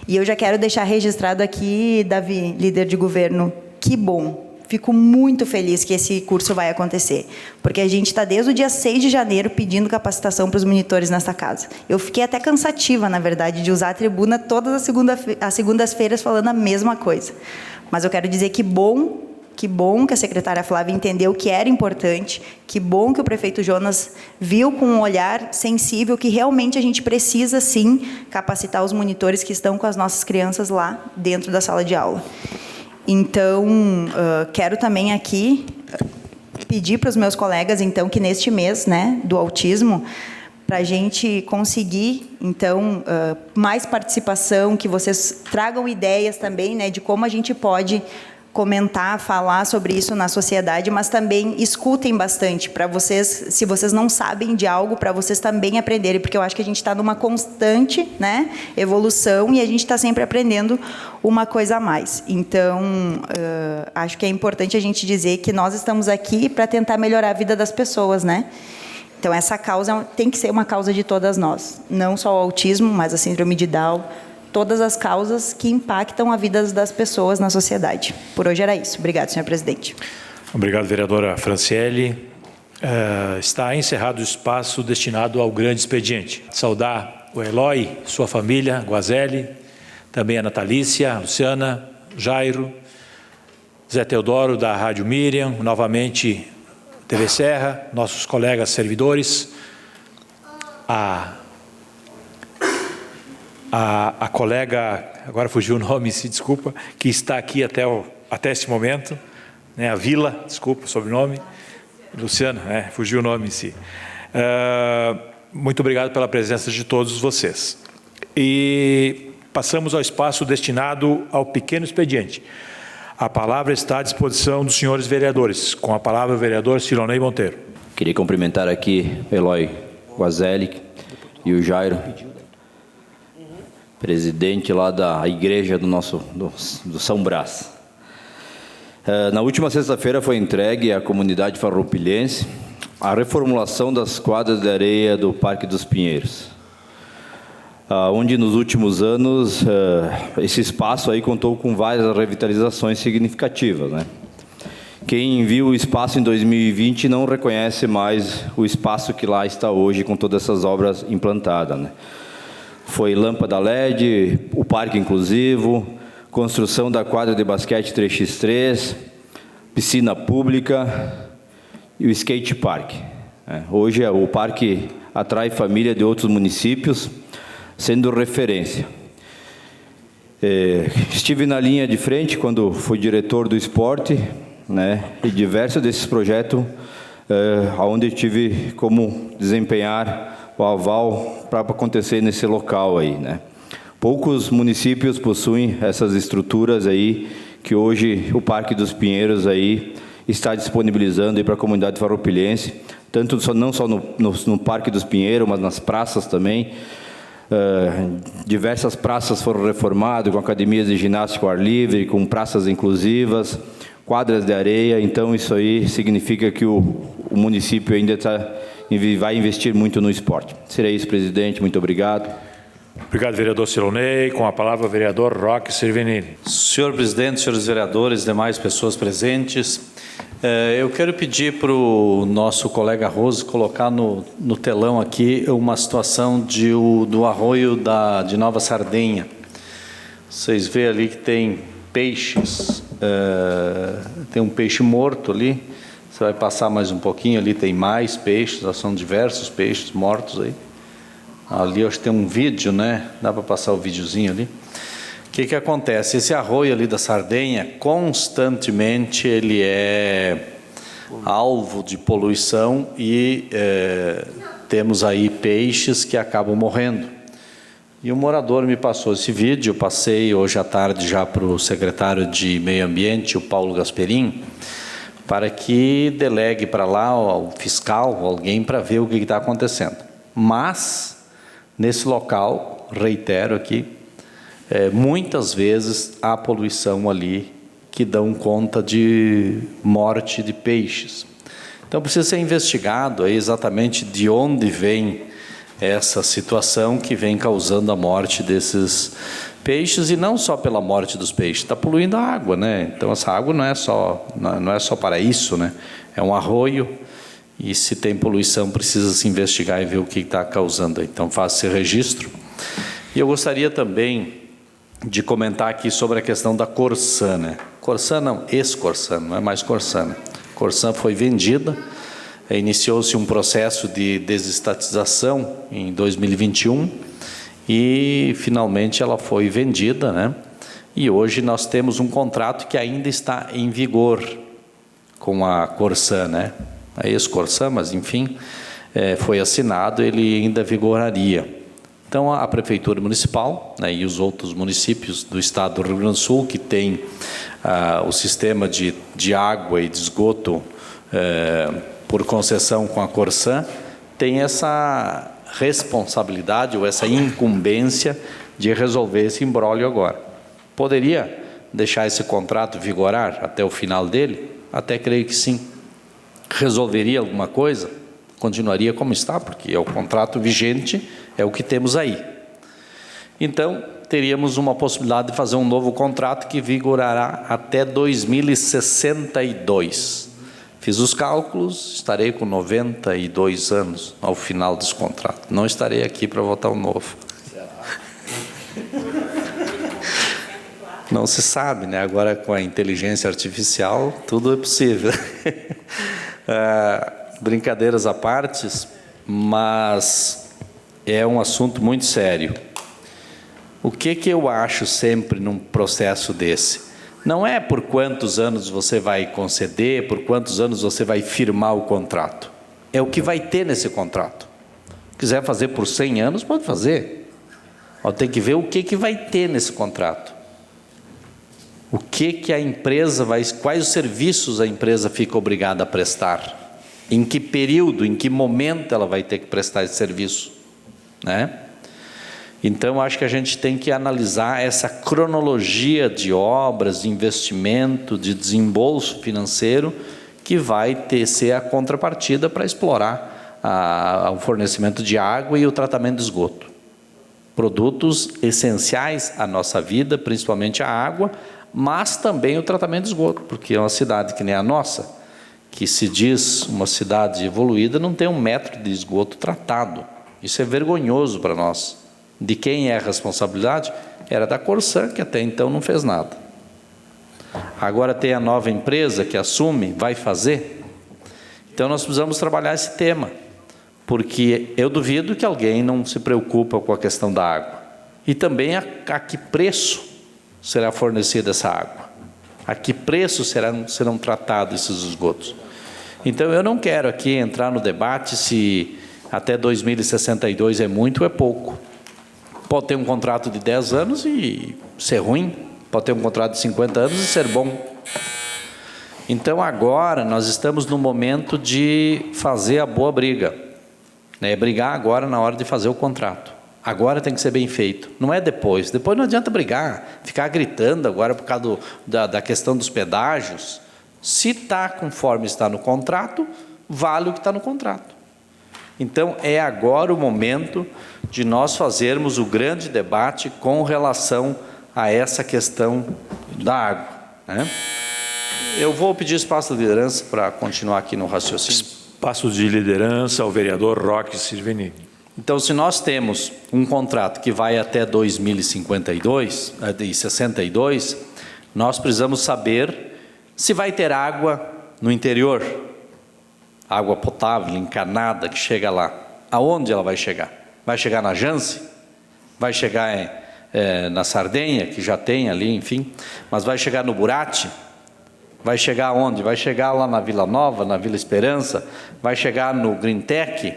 e eu já quero deixar registrado aqui, Davi, líder de governo, que bom. Fico muito feliz que esse curso vai acontecer, porque a gente está desde o dia 6 de janeiro pedindo capacitação para os monitores nessa casa. Eu fiquei até cansativa, na verdade, de usar a tribuna todas as segundas-feiras falando a mesma coisa. Mas eu quero dizer que bom que a secretária Flávia entendeu que era importante, que bom que o prefeito Jonas viu com um olhar sensível que realmente a gente precisa, sim, capacitar os monitores que estão com as nossas crianças lá dentro da sala de aula. Então, quero também aqui pedir para os meus colegas, então, que neste mês, né, do autismo, para a gente conseguir, então, mais participação, que vocês tragam ideias também, né, de como a gente pode comentar, falar sobre isso na sociedade, mas também escutem bastante, para vocês, se vocês não sabem de algo, para vocês também aprenderem, porque eu acho que a gente está numa constante, né, evolução, e a gente está sempre aprendendo uma coisa a mais. Então, acho que é importante a gente dizer que nós estamos aqui para tentar melhorar a vida das pessoas, né? Então, essa causa tem que ser uma causa de todas nós, não só o autismo, mas a síndrome de Down, todas as causas que impactam a vida das pessoas na sociedade. Por hoje era isso. Obrigado, senhor presidente. Obrigado, vereadora Franciele. Está encerrado o espaço destinado ao grande expediente. Saudar o Eloy, sua família, Guazelli, também a Natalícia, a Luciana, Jairo, Zé Teodoro, da Rádio Miriam, novamente TV Serra, nossos colegas servidores, a colega, agora fugiu o nome, se desculpa, que está aqui até este momento, né, a Vila, desculpa o sobrenome, Luciana, fugiu o nome em si. Muito obrigado pela presença de todos vocês. E passamos ao espaço destinado ao pequeno expediente. A palavra está à disposição dos senhores vereadores. Com a palavra o vereador Silonei Monteiro. Queria cumprimentar aqui o Eloy Guazelli e o Jairo, presidente lá da igreja do São Brás. Na última sexta-feira foi entregue à comunidade farroupilhense a reformulação das quadras de areia do Parque dos Pinheiros, onde nos últimos anos esse espaço aí contou com várias revitalizações significativas, né? Quem viu o espaço em 2020 não reconhece mais o espaço que lá está hoje com todas essas obras implantadas, né? Foi lâmpada LED, o parque inclusivo, construção da quadra de basquete 3x3, piscina pública e o skate park. Hoje o parque atrai família de outros municípios, sendo referência. Estive na linha de frente quando fui diretor do esporte, né, e diversos desses projetos onde tive como desempenhar o aval para acontecer nesse local aí, né. Poucos municípios possuem essas estruturas aí que hoje o Parque dos Pinheiros aí está disponibilizando para a comunidade farroupilhense, tanto não só no Parque dos Pinheiros, mas nas praças também. Diversas praças foram reformadas com academias de ginástica ao ar livre, com praças inclusivas, quadras de areia. Então isso aí significa que o município ainda vai investir muito no esporte. Seria isso, presidente. Muito obrigado. Obrigado, vereador Silonei. Com a palavra, o vereador Roque Cervenini. Senhor presidente, senhores vereadores, demais pessoas presentes, eu quero pedir para o nosso colega Rose colocar no telão aqui uma situação do arroio de Nova Sardenha. Vocês veem ali que tem peixes, tem um peixe morto ali. Você vai passar mais um pouquinho, ali tem mais peixes, são diversos peixes mortos aí. Ali eu acho que tem um vídeo, né? Dá para passar o videozinho ali. O que acontece? Esse arroio ali da Sardenha, constantemente ele é alvo de poluição e temos aí peixes que acabam morrendo. E o morador me passou esse vídeo, eu passei hoje à tarde já para o secretário de Meio Ambiente, o Paulo Gasperin, para que delegue para lá o fiscal, alguém, para ver o que está acontecendo. Mas nesse local, reitero aqui, muitas vezes há poluição ali que dão conta de morte de peixes. Então precisa ser investigado aí exatamente de onde vem essa situação que vem causando a morte desses peixes, e não só pela morte dos peixes, está poluindo a água, né? Então essa água não é só para isso, né? É um arroio. E se tem poluição, precisa se investigar e ver o que está causando. Então, faça esse registro. E eu gostaria também de comentar aqui sobre a questão da Corsan, né? Corsan não, ex-Corsan, não é mais Corsan. Corsan foi vendida, iniciou-se um processo de desestatização em 2021 e, finalmente, ela foi vendida, né? E hoje nós temos um contrato que ainda está em vigor com a Corsan, né? A ex-Corsan, mas enfim, foi assinado, ele ainda vigoraria. Então a Prefeitura Municipal, né, e os outros municípios do estado do Rio Grande do Sul, que tem o sistema de água e de esgoto por concessão com a Corsan, tem essa responsabilidade ou essa incumbência de resolver esse imbróglio agora. Poderia deixar esse contrato vigorar até o final dele? Até creio que sim. Resolveria alguma coisa? Continuaria como está, porque é o contrato vigente, é o que temos aí. Então, teríamos uma possibilidade de fazer um novo contrato que vigorará até 2062. Fiz os cálculos, estarei com 92 anos ao final desse contrato. Não estarei aqui para votar o novo. Não se sabe, né? Agora com a inteligência artificial, tudo é possível. Brincadeiras à parte, mas é um assunto muito sério. O que eu acho sempre num processo desse? Não é por quantos anos você vai conceder, por quantos anos você vai firmar o contrato. É o que vai ter nesse contrato. Se quiser fazer por 100 anos, pode fazer. Tem que ver o que vai ter nesse contrato. O que a empresa vai... Quais os serviços a empresa fica obrigada a prestar? Em que período, em que momento ela vai ter que prestar esse serviço? Né? Então, acho que a gente tem que analisar essa cronologia de obras, de investimento, de desembolso financeiro, que vai ser a contrapartida para explorar o fornecimento de água e o tratamento de esgoto. Produtos essenciais à nossa vida, principalmente a água, mas também o tratamento de esgoto, porque é uma cidade que nem a nossa, que se diz uma cidade evoluída, não tem 1 metro de esgoto tratado. Isso é vergonhoso para nós. De quem é a responsabilidade? Era da Corsan, que até então não fez nada. Agora tem a nova empresa que assume, vai fazer. Então nós precisamos trabalhar esse tema, porque eu duvido que alguém não se preocupa com a questão da água. E também a que preço será fornecida essa água. A que preço serão tratados esses esgotos. Então eu não quero aqui entrar no debate se até 2062 é muito ou é pouco. Pode ter um contrato de 10 anos e ser ruim. Pode ter um contrato de 50 anos e ser bom. Então agora nós estamos no momento de fazer a boa briga. Brigar agora na hora de fazer o contrato. Agora tem que ser bem feito. Não é depois. Depois não adianta brigar, ficar gritando agora por causa da questão dos pedágios. Se está conforme está no contrato, vale o que está no contrato. Então, é agora o momento de nós fazermos o grande debate com relação a essa questão da água. Né? Eu vou pedir espaço de liderança para continuar aqui no raciocínio. Espaço de liderança ao vereador Roque Sirveni. Então, se nós temos um contrato que vai até 2062, nós precisamos saber se vai ter água no interior. Água potável, encanada, que chega lá. Aonde ela vai chegar? Vai chegar na Jance? Vai chegar na Sardenha, que já tem ali, enfim. Mas vai chegar no Burati? Vai chegar aonde? Vai chegar lá na Vila Nova, na Vila Esperança? Vai chegar no Greentech?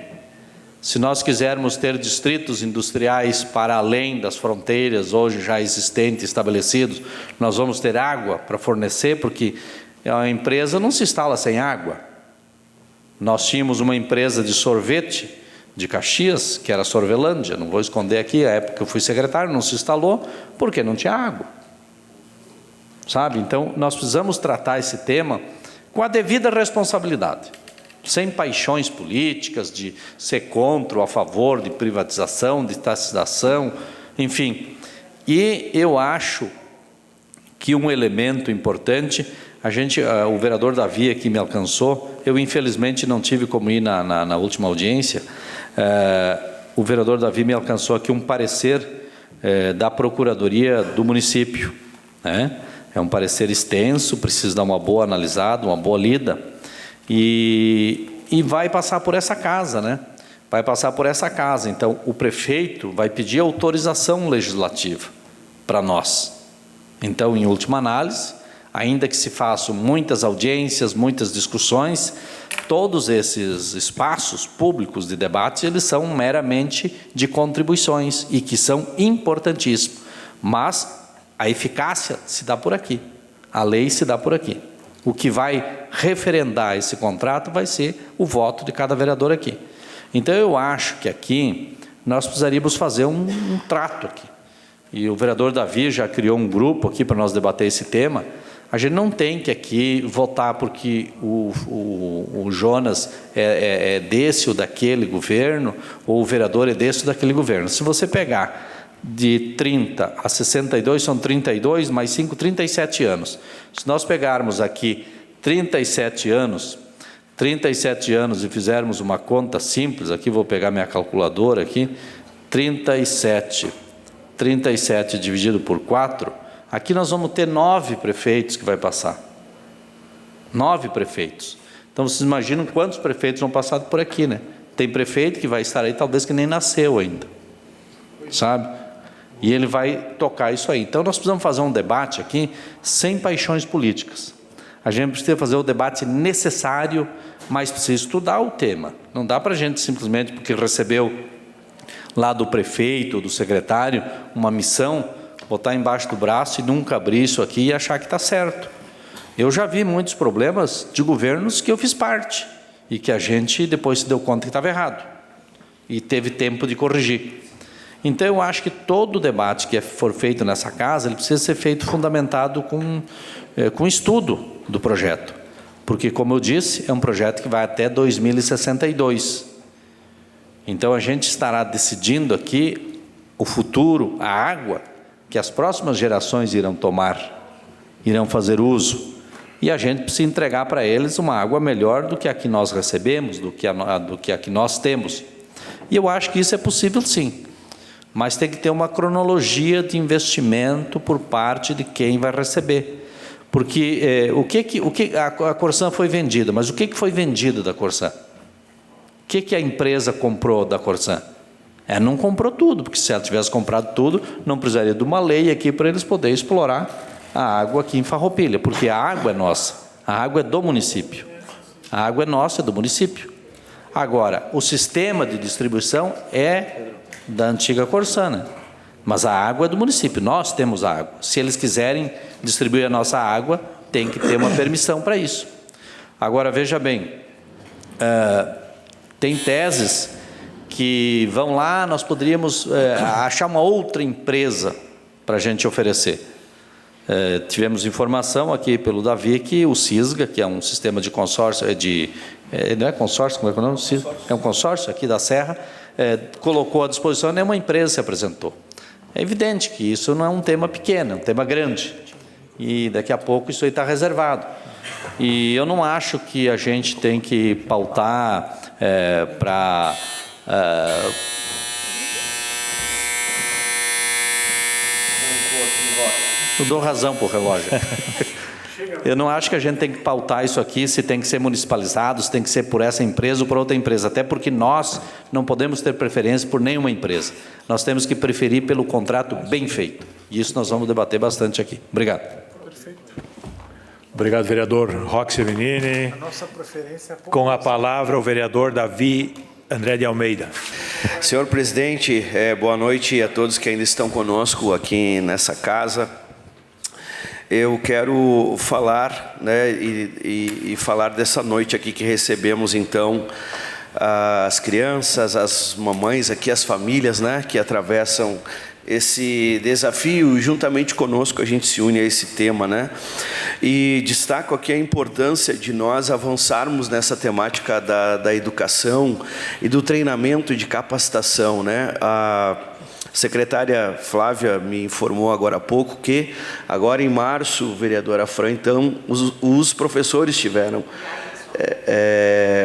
Se nós quisermos ter distritos industriais para além das fronteiras, hoje já existentes, estabelecidos, nós vamos ter água para fornecer, porque a empresa não se instala sem água. Nós tínhamos uma empresa de sorvete de Caxias, que era a Sorvelândia, não vou esconder aqui, a época que eu fui secretário, não se instalou, porque não tinha água. Sabe? Então, nós precisamos tratar esse tema com a devida responsabilidade, sem paixões políticas, de ser contra ou a favor de privatização, de estatização, enfim. E eu acho que um elemento importante... o vereador Davi aqui me alcançou, eu infelizmente não tive como ir na última audiência, o vereador Davi me alcançou aqui um parecer da Procuradoria do município, né? É um parecer extenso, precisa dar uma boa analisada, uma boa lida, e vai passar por essa casa, né? Vai passar por essa casa, então o prefeito vai pedir autorização legislativa para nós. Então, em última análise, ainda que se façam muitas audiências, muitas discussões, todos esses espaços públicos de debate, eles são meramente de contribuições e que são importantíssimos. Mas a eficácia se dá por aqui, a lei se dá por aqui. O que vai referendar esse contrato vai ser o voto de cada vereador aqui. Então eu acho que aqui nós precisaríamos fazer um trato aqui. E o vereador Davi já criou um grupo aqui para nós debater esse tema. A gente não tem que aqui votar porque o Jonas é desse ou daquele governo, ou o vereador é desse ou daquele governo. Se você pegar de 30 a 62 são 32, mais 5, 37 anos. Se nós pegarmos aqui 37 anos e fizermos uma conta simples, aqui vou pegar minha calculadora aqui, 37 dividido por 4, aqui nós vamos ter 9 prefeitos que vai passar. 9 prefeitos. Então, vocês imaginam quantos prefeitos vão passar por aqui, né? Tem prefeito que vai estar aí, talvez que nem nasceu ainda, sabe? E ele vai tocar isso aí. Então, nós precisamos fazer um debate aqui sem paixões políticas. A gente precisa fazer o debate necessário, mas precisa estudar o tema. Não dá para a gente simplesmente, porque recebeu lá do prefeito, do secretário, uma missão, botar embaixo do braço e nunca abrir isso aqui e achar que está certo. Eu já vi muitos problemas de governos que eu fiz parte e que a gente depois se deu conta que estava errado e teve tempo de corrigir. Então, eu acho que todo debate que for feito nessa casa, ele precisa ser feito fundamentado com estudo do projeto. Porque, como eu disse, é um projeto que vai até 2062. Então, a gente estará decidindo aqui o futuro, a água que as próximas gerações irão tomar, irão fazer uso. E a gente precisa entregar para eles uma água melhor do que a que nós recebemos, do que a que nós temos. E eu acho que isso é possível, sim. Mas tem que ter uma cronologia de investimento por parte de quem vai receber. Porque a Corsan foi vendida, mas o que foi vendido da Corsan? O que a empresa comprou da Corsan? Ela não comprou tudo, porque se ela tivesse comprado tudo, não precisaria de uma lei aqui para eles poderem explorar a água aqui em Farroupilha, porque a água é nossa, a água é do município. A água é nossa, é do município. Agora, o sistema de distribuição é da antiga Corsana, mas a água é do município, nós temos a água. Se eles quiserem distribuir a nossa água, tem que ter uma permissão para isso. Agora, veja bem, tem teses que vão lá, nós poderíamos achar uma outra empresa para a gente oferecer. Tivemos informação aqui pelo Davi que o CISGA, que é um sistema de consórcio, não é consórcio, como é que é o nome? É um consórcio aqui da Serra, colocou à disposição, nenhuma empresa se apresentou. É evidente que isso não é um tema pequeno, é um tema grande. E daqui a pouco isso aí está reservado. E eu não acho que a gente tem que pautar para... Eu dou razão para o relógio. Eu não acho que a gente tem que pautar isso aqui, se tem que ser municipalizado, se tem que ser por essa empresa ou por outra empresa, até porque nós não podemos ter preferência por nenhuma empresa. Nós temos que preferir pelo contrato bem feito. E isso nós vamos debater bastante aqui. Obrigado. Obrigado, vereador Roque Severino. Com a palavra, o vereador Davi André de Almeida. Senhor presidente, boa noite a todos que ainda estão conosco aqui nessa casa. Eu quero falar, né, e falar dessa noite aqui que recebemos, então, as crianças, as mamães aqui, as famílias, né, que atravessam esse desafio e juntamente conosco a gente se une a esse tema, né? E destaco aqui a importância de nós avançarmos nessa temática da educação e do treinamento e de capacitação, né? A secretária Flávia me informou agora há pouco que agora em março, vereadora Fran, então os professores tiveram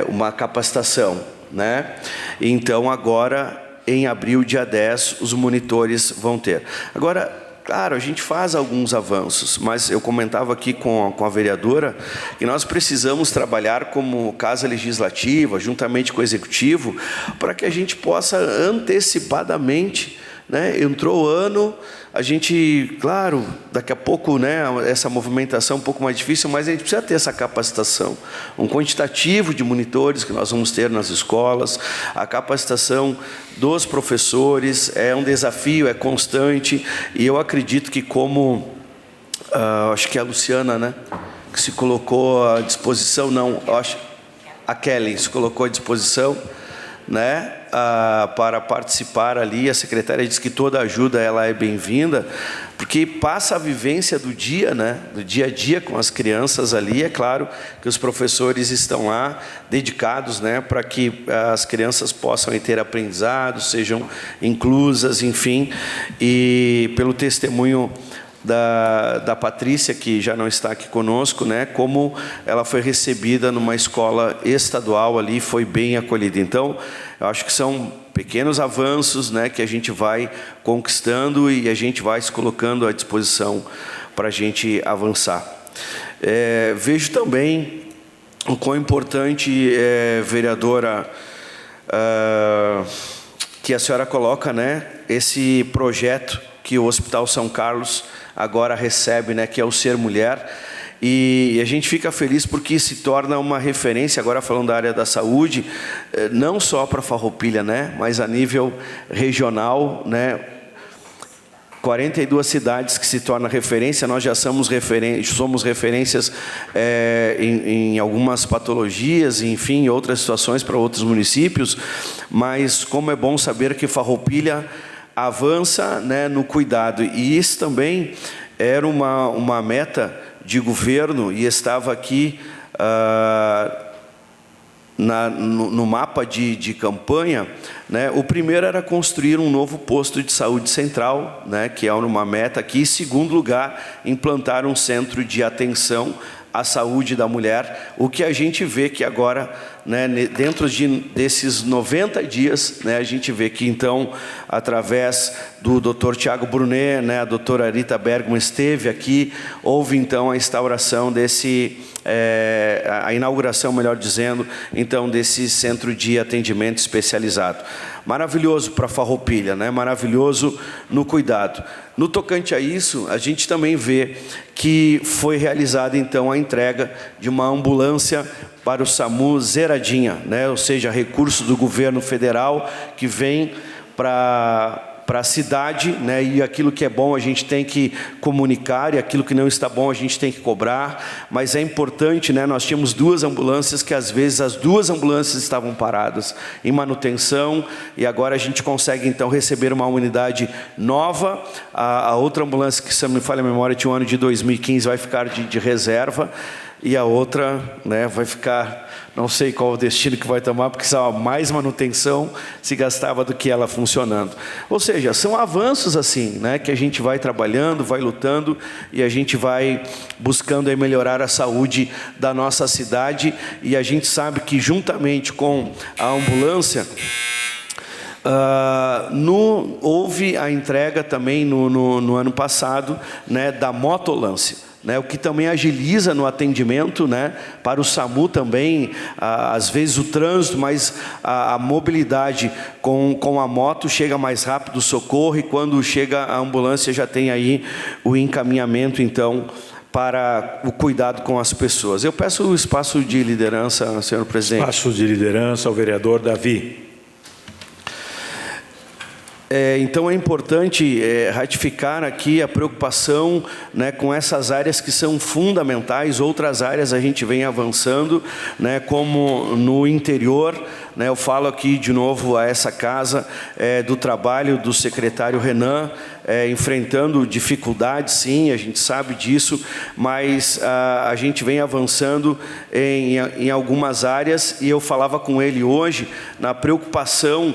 uma capacitação, né? Então agora em abril, dia 10, os monitores vão ter. Agora, claro, a gente faz alguns avanços, mas eu comentava aqui com a vereadora que nós precisamos trabalhar como Casa Legislativa, juntamente com o Executivo, para que a gente possa antecipadamente, né? Entrou o ano, a gente, claro, daqui a pouco, né, essa movimentação é um pouco mais difícil, mas a gente precisa ter essa capacitação, um quantitativo de monitores que nós vamos ter nas escolas, a capacitação dos professores é um desafio, é constante, e eu acredito que como, acho que é a Luciana, né, que se colocou à disposição, não, acho, a Kelly se colocou à disposição, né, para participar ali. A secretária diz que toda ajuda ela é bem-vinda, porque passa a vivência do dia, né, do dia a dia com as crianças ali. É claro que os professores estão lá dedicados, né, para que as crianças possam ter aprendizado, sejam inclusas, enfim. E pelo testemunho da Patrícia, que já não está aqui conosco, né, como ela foi recebida numa escola estadual ali, foi bem acolhida. Então, eu acho que são pequenos avanços, né, que a gente vai conquistando e a gente vai se colocando à disposição para a gente avançar. Vejo também o quão importante, vereadora, que a senhora coloca, né, esse projeto que o Hospital São Carlos agora recebe, né, que é o Ser Mulher, e a gente fica feliz porque se torna uma referência, agora falando da área da saúde, não só para Farroupilha, né, mas a nível regional, né, 42 cidades que se tornam referência. Nós já somos referências em algumas patologias, enfim, em outras situações para outros municípios, mas como é bom saber que Farroupilha avança, né, no cuidado. E isso também era uma meta de governo e estava aqui no mapa de campanha, né. O primeiro era construir um novo posto de saúde central, né, que é uma meta aqui. Em segundo lugar, implantar um centro de atenção à saúde da mulher, o que a gente vê que agora, né, dentro desses 90 dias, né, a gente vê que então, através do Dr. Tiago Brunet, né, a doutora Rita Bergman esteve aqui, houve então a instauração a inauguração, melhor dizendo, então desse centro de atendimento especializado. Maravilhoso para Farroupilha, né? Maravilhoso no cuidado. No tocante a isso, a gente também vê que foi realizada então a entrega de uma ambulância para o SAMU zeradinha, né? Ou seja, recurso do governo federal que vem para a cidade, né? E aquilo que é bom a gente tem que comunicar, e aquilo que não está bom a gente tem que cobrar. Mas é importante, né? Nós tínhamos 2 ambulâncias que às vezes as 2 ambulâncias estavam paradas em manutenção, e agora a gente consegue então receber uma unidade nova. A outra ambulância, que se não me falha a memória, tinha um ano de 2015, vai ficar de reserva, e a outra, né, vai ficar, não sei qual o destino que vai tomar, porque só mais manutenção se gastava do que ela funcionando. Ou seja, são avanços assim, né, que a gente vai trabalhando, vai lutando, e a gente vai buscando aí melhorar a saúde da nossa cidade. E a gente sabe que juntamente com a ambulância, houve a entrega também no ano passado, né, da motolância, né, o que também agiliza no atendimento, né, para o SAMU também, às vezes o trânsito, mas a mobilidade com a moto chega mais rápido o socorro, e quando chega a ambulância já tem aí o encaminhamento então para o cuidado com as pessoas. Eu peço o espaço de liderança, senhor presidente. Espaço de liderança ao vereador Davi. Então é importante ratificar aqui a preocupação, né, com essas áreas que são fundamentais. Outras áreas a gente vem avançando, né, como no interior, né. Eu falo aqui de novo a essa casa do trabalho do secretário Renan, enfrentando dificuldades, sim, a gente sabe disso, mas a gente vem avançando em algumas áreas, e eu falava com ele hoje na preocupação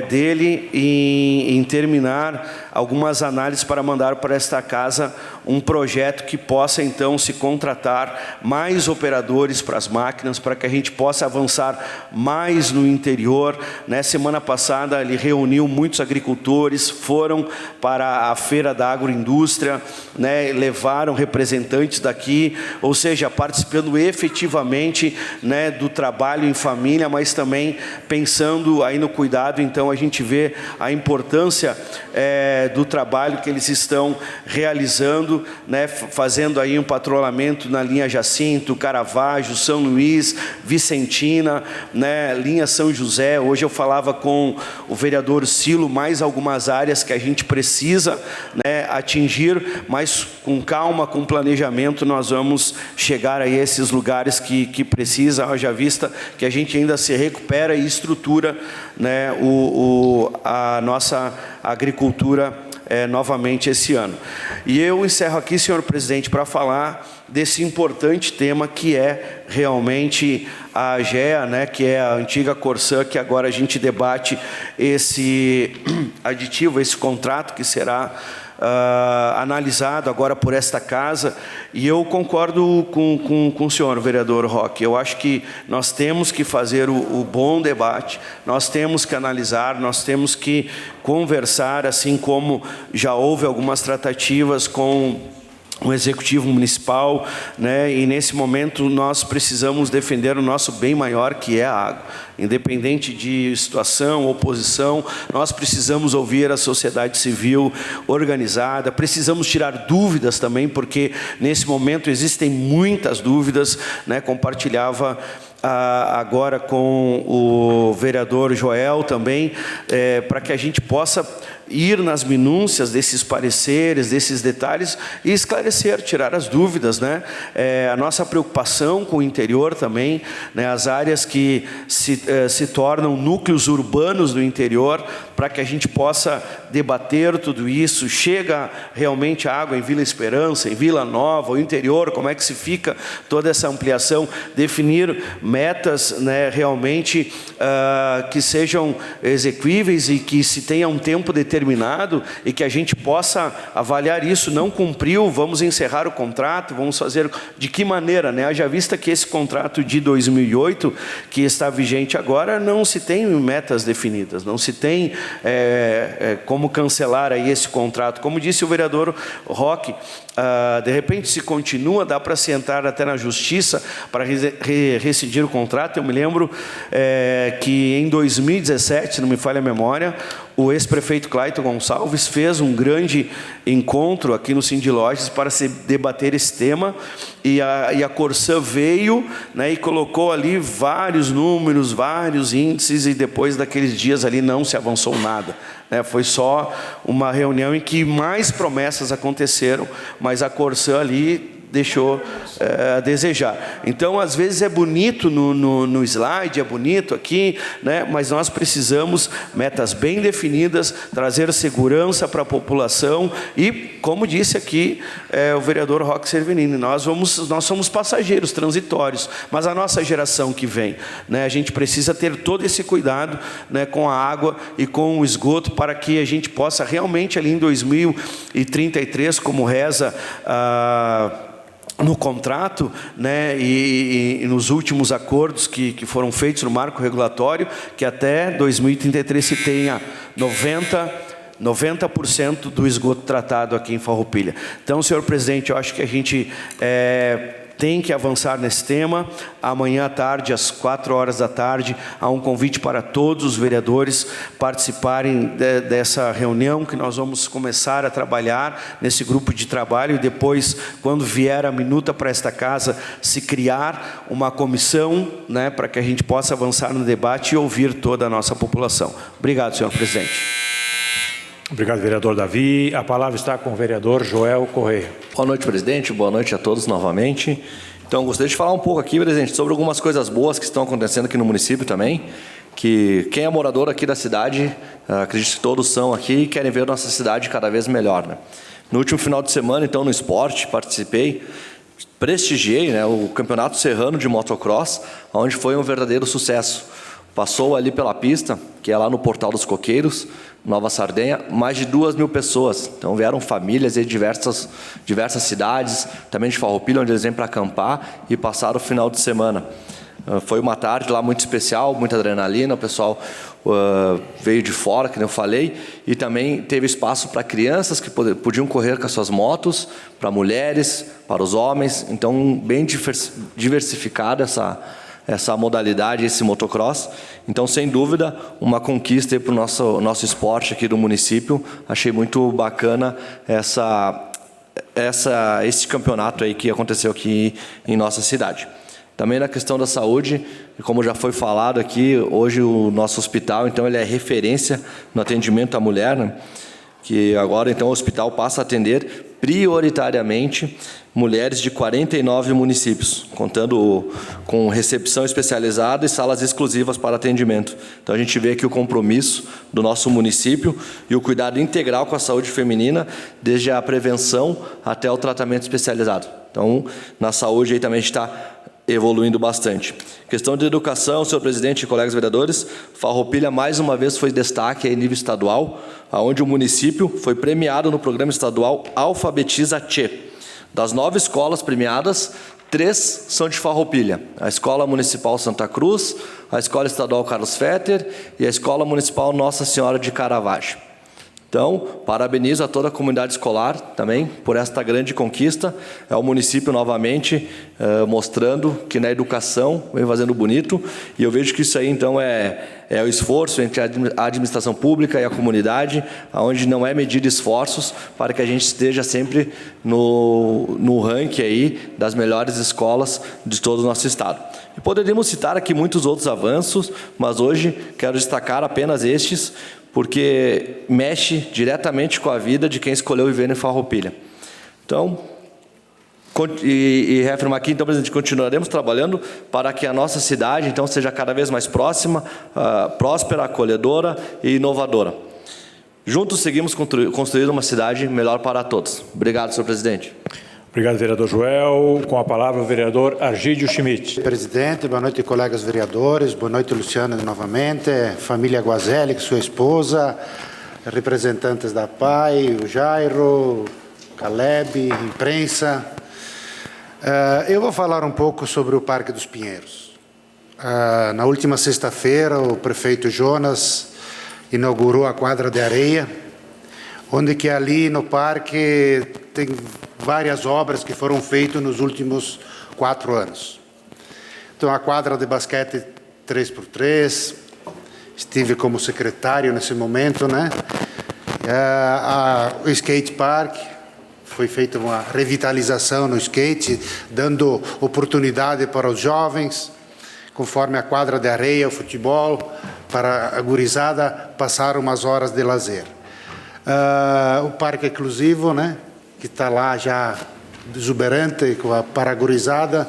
dele em terminar algumas análises para mandar para esta casa um projeto que possa então se contratar mais operadores para as máquinas, para que a gente possa avançar mais no interior, né? Semana passada ele reuniu muitos agricultores, foram para a feira da agroindústria, né? Levaram representantes daqui, ou seja, participando efetivamente, né, do trabalho em família, mas também pensando aí no cuidado cuidado, então a gente vê a importância do trabalho que eles estão realizando, né, fazendo aí um patrulhamento na linha Jacinto, Caravaggio, São Luís, Vicentina, né, linha São José. Hoje eu falava com o vereador Silo, mais algumas áreas que a gente precisa, né, atingir, mas com calma, com planejamento, nós vamos chegar a esses lugares que precisa, haja vista que a gente ainda se recupera e estrutura, né, a nossa agricultura novamente esse ano. E eu encerro aqui, senhor presidente, para falar desse importante tema que é realmente a AGEA, né, que é a antiga Corsã, que agora a gente debate esse aditivo, esse contrato que será analisado agora por esta casa. E eu concordo com o senhor, vereador Roque. Eu acho que nós temos que fazer o bom debate, nós temos que analisar, nós temos que conversar, assim como já houve algumas tratativas com o Executivo Municipal, né? E nesse momento nós precisamos defender o nosso bem maior, que é a água. Independente de situação, oposição, nós precisamos ouvir a sociedade civil organizada, precisamos tirar dúvidas também, porque nesse momento existem muitas dúvidas, né? Compartilhava agora com o vereador Joel também, para que a gente possa ir nas minúcias desses pareceres, desses detalhes e esclarecer, tirar as dúvidas, né? A nossa preocupação com o interior também, né? As áreas que se tornam núcleos urbanos do interior, para que a gente possa debater tudo isso. Chega realmente a água em Vila Esperança, em Vila Nova, o interior, como é que se fica toda essa ampliação, definir metas, né, realmente que sejam exequíveis e que se tenha um tempo determinado e que a gente possa avaliar isso. Não cumpriu, vamos encerrar o contrato, vamos fazer de que maneira, né? Haja vista que esse contrato de 2008, que está vigente agora, não se tem metas definidas, não se tem como cancelar aí esse contrato. Como disse o vereador Roque, de repente se continua, dá para se entrar até na justiça para rescindir o contrato. Eu me lembro que em 2017, se não me falha a memória, o ex-prefeito Clayton Gonçalves fez um grande encontro aqui no Sindilojas para se debater esse tema, e a Corsã veio, né, e colocou ali vários números, vários índices, e depois daqueles dias ali não se avançou nada, né? Foi só uma reunião em que mais promessas aconteceram, mas a Corsã ali deixou a desejar. Então, às vezes é bonito no slide, é bonito aqui, né? Mas nós precisamos metas bem definidas, trazer segurança para a população e, como disse aqui o vereador Roque Cervenini, nós somos passageiros transitórios, mas a nossa geração que vem, né? A gente precisa ter todo esse cuidado, né, com a água e com o esgoto, para que a gente possa realmente ali em 2033, como reza no contrato, né, e nos últimos acordos que foram feitos no marco regulatório, que até 2033 se tenha 90% do esgoto tratado aqui em Farroupilha. Então, senhor presidente, eu acho que a gente tem que avançar nesse tema. Amanhã à tarde, às 16h, há um convite para todos os vereadores participarem dessa reunião, que nós vamos começar a trabalhar nesse grupo de trabalho, e depois, quando vier a minuta para esta casa, se criar uma comissão, né, para que a gente possa avançar no debate e ouvir toda a nossa população. Obrigado, senhor presidente. Obrigado, vereador Davi. A palavra está com o vereador Joel Correia. Boa noite, presidente. Boa noite a todos novamente. Então, gostaria de falar um pouco aqui, presidente, sobre algumas coisas boas que estão acontecendo aqui no município também, que quem é morador aqui da cidade, acredito que todos são aqui e querem ver nossa cidade cada vez melhor, né? No último final de semana, então, no esporte, participei, prestigiei, né, o Campeonato Serrano de Motocross, onde foi um verdadeiro sucesso. Passou ali pela pista, que é lá no Portal dos Coqueiros, Nova Sardenha, mais de 2.000 pessoas. Então vieram famílias de diversas cidades, também de Farroupilha, onde eles vêm para acampar e passaram o final de semana. Foi uma tarde lá muito especial, muita adrenalina, o pessoal veio de fora, que eu falei, e também teve espaço para crianças que podiam correr com as suas motos, para mulheres, para os homens. Então, bem diversificada essa modalidade, esse motocross. Então, sem dúvida, uma conquista para o nosso esporte aqui do município. Achei muito bacana esse campeonato aí que aconteceu aqui em nossa cidade. Também na questão da saúde, como já foi falado aqui, hoje o nosso hospital, então, ele é referência no atendimento à mulher, né? Que agora, então, o hospital passa a atender prioritariamente mulheres de 49 municípios, contando com recepção especializada e salas exclusivas para atendimento. Então, a gente vê aqui o compromisso do nosso município e o cuidado integral com a saúde feminina, desde a prevenção até o tratamento especializado. Então, na saúde aí também a gente está evoluindo bastante. Questão de educação, senhor presidente e colegas vereadores, Farroupilha mais uma vez foi destaque em nível estadual, onde o município foi premiado no programa estadual Alfabetiza Tchê. Das 9 escolas premiadas, 3 são de Farroupilha: a Escola Municipal Santa Cruz, a Escola Estadual Carlos Fetter e a Escola Municipal Nossa Senhora de Caravaggio. Então, parabenizo a toda a comunidade escolar também por esta grande conquista. É o município novamente mostrando que na educação vem fazendo bonito. E eu vejo que isso aí, então, é o esforço entre a administração pública e a comunidade, onde não é medir esforços para que a gente esteja sempre no ranking aí das melhores escolas de todo o nosso estado. E poderíamos citar aqui muitos outros avanços, mas hoje quero destacar apenas estes, porque mexe diretamente com a vida de quem escolheu viver em Farroupilha. Então, e reafirmar aqui, então, presidente, continuaremos trabalhando para que a nossa cidade, então, seja cada vez mais próxima, próspera, acolhedora e inovadora. Juntos seguimos construindo uma cidade melhor para todos. Obrigado, senhor presidente. Obrigado, vereador Joel. Com a palavra, o vereador Argídio Schmidt. Presidente, boa noite, colegas vereadores. Boa noite, Luciano, novamente. Família Guazelli, sua esposa, representantes da PAI, o Jairo, Caleb, imprensa. Eu vou falar um pouco sobre o Parque dos Pinheiros. Na última sexta-feira, o prefeito Jonas inaugurou a quadra de areia, onde que ali no parque tem várias obras que foram feitas nos últimos 4 anos. Então, a quadra de basquete 3x3, estive como secretário nesse momento, né? O skate park, foi feita uma revitalização no skate, dando oportunidade para os jovens, conforme a quadra de areia, o futebol, para a gurizada passar umas horas de lazer. O parque inclusivo, né, que está lá já exuberante para a gurizada,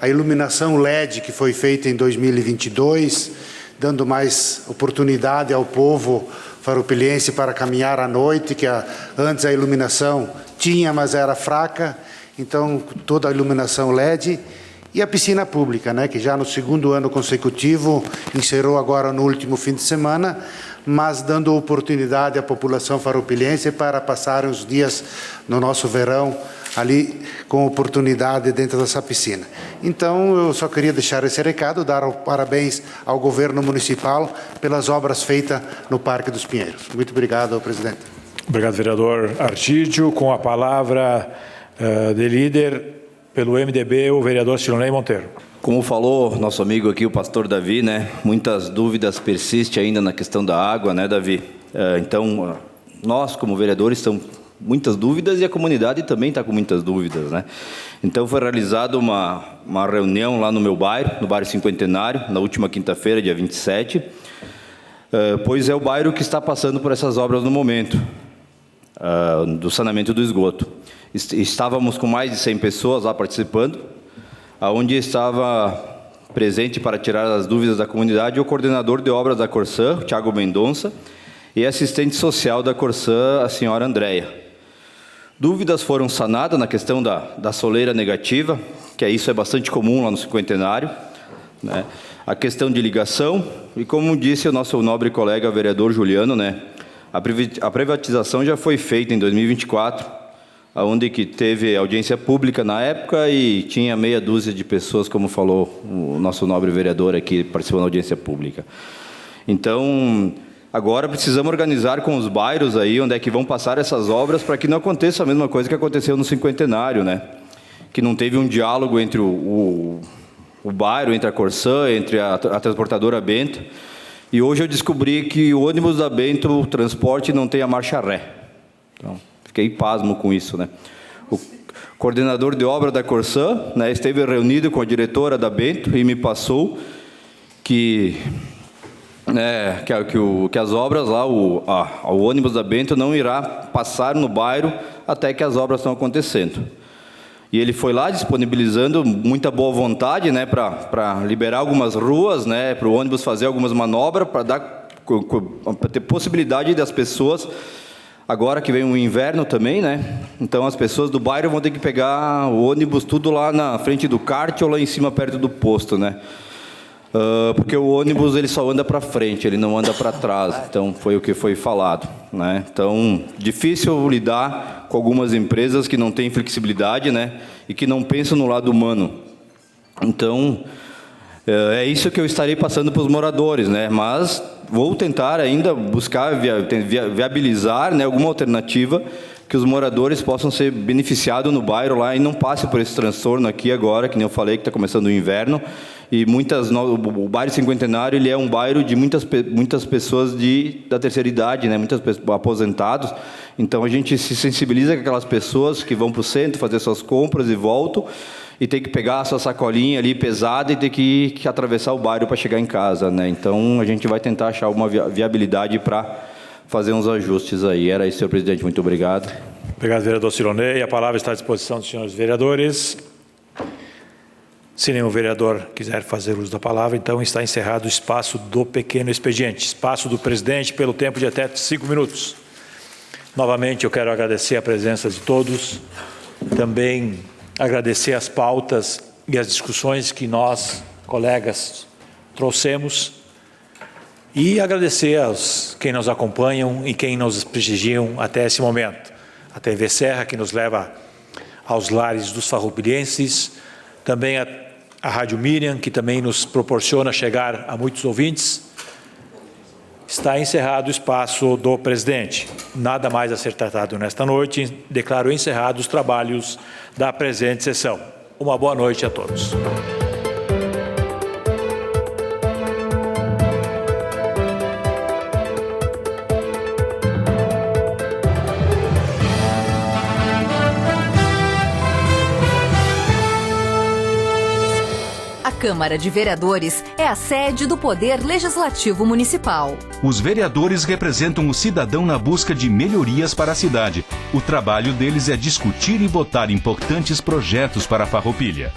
a iluminação LED que foi feita em 2022, dando mais oportunidade ao povo farroupilhense para caminhar à noite, que antes a iluminação tinha, mas era fraca, então toda a iluminação LED. E a piscina pública, né, que já no 2º ano consecutivo, encerrou agora no último fim de semana, mas dando oportunidade à população farroupilhense para passar os dias no nosso verão ali com oportunidade dentro dessa piscina. Então, eu só queria deixar esse recado, dar parabéns ao governo municipal pelas obras feitas no Parque dos Pinheiros. Muito obrigado, presidente. Obrigado, vereador Argídio. Com a palavra de líder pelo MDB, o vereador Silonei Monteiro. Como falou nosso amigo aqui, o pastor Davi, né? Muitas dúvidas persistem ainda na questão da água, né, Davi? Então, nós, como vereadores, estamos muitas dúvidas e a comunidade também está com muitas dúvidas, né? Então, foi realizada uma reunião lá no meu bairro, no bairro Cinquentenário, na última quinta-feira, dia 27, pois é o bairro que está passando por essas obras no momento, do saneamento do esgoto. Estávamos com mais de 100 pessoas lá participando, onde estava presente para tirar as dúvidas da comunidade o coordenador de obras da Corsã, Thiago Mendonça, e assistente social da Corsã, a senhora Andréia. Dúvidas foram sanadas na questão da soleira negativa, que isso é bastante comum lá no Cinquentenário, né? A questão de ligação, e como disse o nosso nobre colega vereador Juliano, né? A privatização já foi feita em 2024, onde que teve audiência pública na época e tinha meia dúzia de pessoas, como falou o nosso nobre vereador aqui, participando da audiência pública. Então, agora precisamos organizar com os bairros aí, onde é que vão passar essas obras, para que não aconteça a mesma coisa que aconteceu no Cinquentenário, né? Que não teve um diálogo entre o o bairro, entre a Corsã, entre a transportadora Bento. E hoje eu descobri que o ônibus da Bento, o transporte, não tem a marcha ré. Então, fiquei pasmo com isso, né? O coordenador de obra da Corsã, né, esteve reunido com a diretora da Bento e me passou que as obras lá, o ônibus da Bento não irá passar no bairro até que as obras estão acontecendo. E ele foi lá disponibilizando muita boa vontade, né, para liberar algumas ruas, né, para o ônibus fazer algumas manobras, para ter possibilidade das pessoas, agora que vem o inverno também, né, então as pessoas do bairro vão ter que pegar o ônibus tudo lá na frente do kart ou lá em cima perto do posto, né. Porque o ônibus ele só anda para frente, ele não anda para trás, então foi o que foi falado, né? Então, difícil lidar com algumas empresas que não têm flexibilidade, né? E que não pensam no lado humano. Então, é isso que eu estarei passando para os moradores, né? Mas vou tentar ainda buscar viabilizar, né, alguma alternativa que os moradores possam ser beneficiados no bairro lá e não passe por esse transtorno aqui agora, que nem eu falei, que está começando o inverno. E o bairro Cinquentenário ele é um bairro de muitas pessoas da terceira idade, né? Muitas aposentados. Então a gente se sensibiliza com aquelas pessoas que vão para o centro fazer suas compras e voltam e tem que pegar a sua sacolinha ali pesada e ter que atravessar o bairro para chegar em casa, né? Então a gente vai tentar achar uma viabilidade para fazer uns ajustes aí. Era isso, senhor presidente. Muito obrigado. Obrigado, vereador Silonei. A palavra está à disposição dos senhores vereadores. Se nenhum vereador quiser fazer uso da palavra, então está encerrado o espaço do pequeno expediente. Espaço do presidente pelo tempo de até 5 minutos. Novamente, eu quero agradecer a presença de todos. Também agradecer as pautas e as discussões que nós, colegas, trouxemos. E agradecer aos quem nos acompanham e quem nos prestigiam até esse momento. A TV Serra, que nos leva aos lares dos farroupilhenses. Também a Rádio Miriam, que também nos proporciona chegar a muitos ouvintes. Está encerrado o espaço do presidente. Nada mais a ser tratado nesta noite. Declaro encerrados os trabalhos da presente sessão. Uma boa noite a todos. A Câmara de Vereadores é a sede do Poder Legislativo Municipal. Os vereadores representam o cidadão na busca de melhorias para a cidade. O trabalho deles é discutir e votar importantes projetos para a Farroupilha.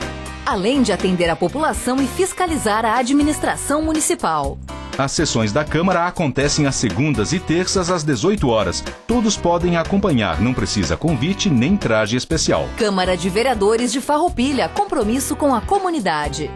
Além de atender a população e fiscalizar a administração municipal. As sessões da Câmara acontecem às segundas e terças às 18 horas. Todos podem acompanhar, não precisa convite nem traje especial. Câmara de Vereadores de Farroupilha, compromisso com a comunidade.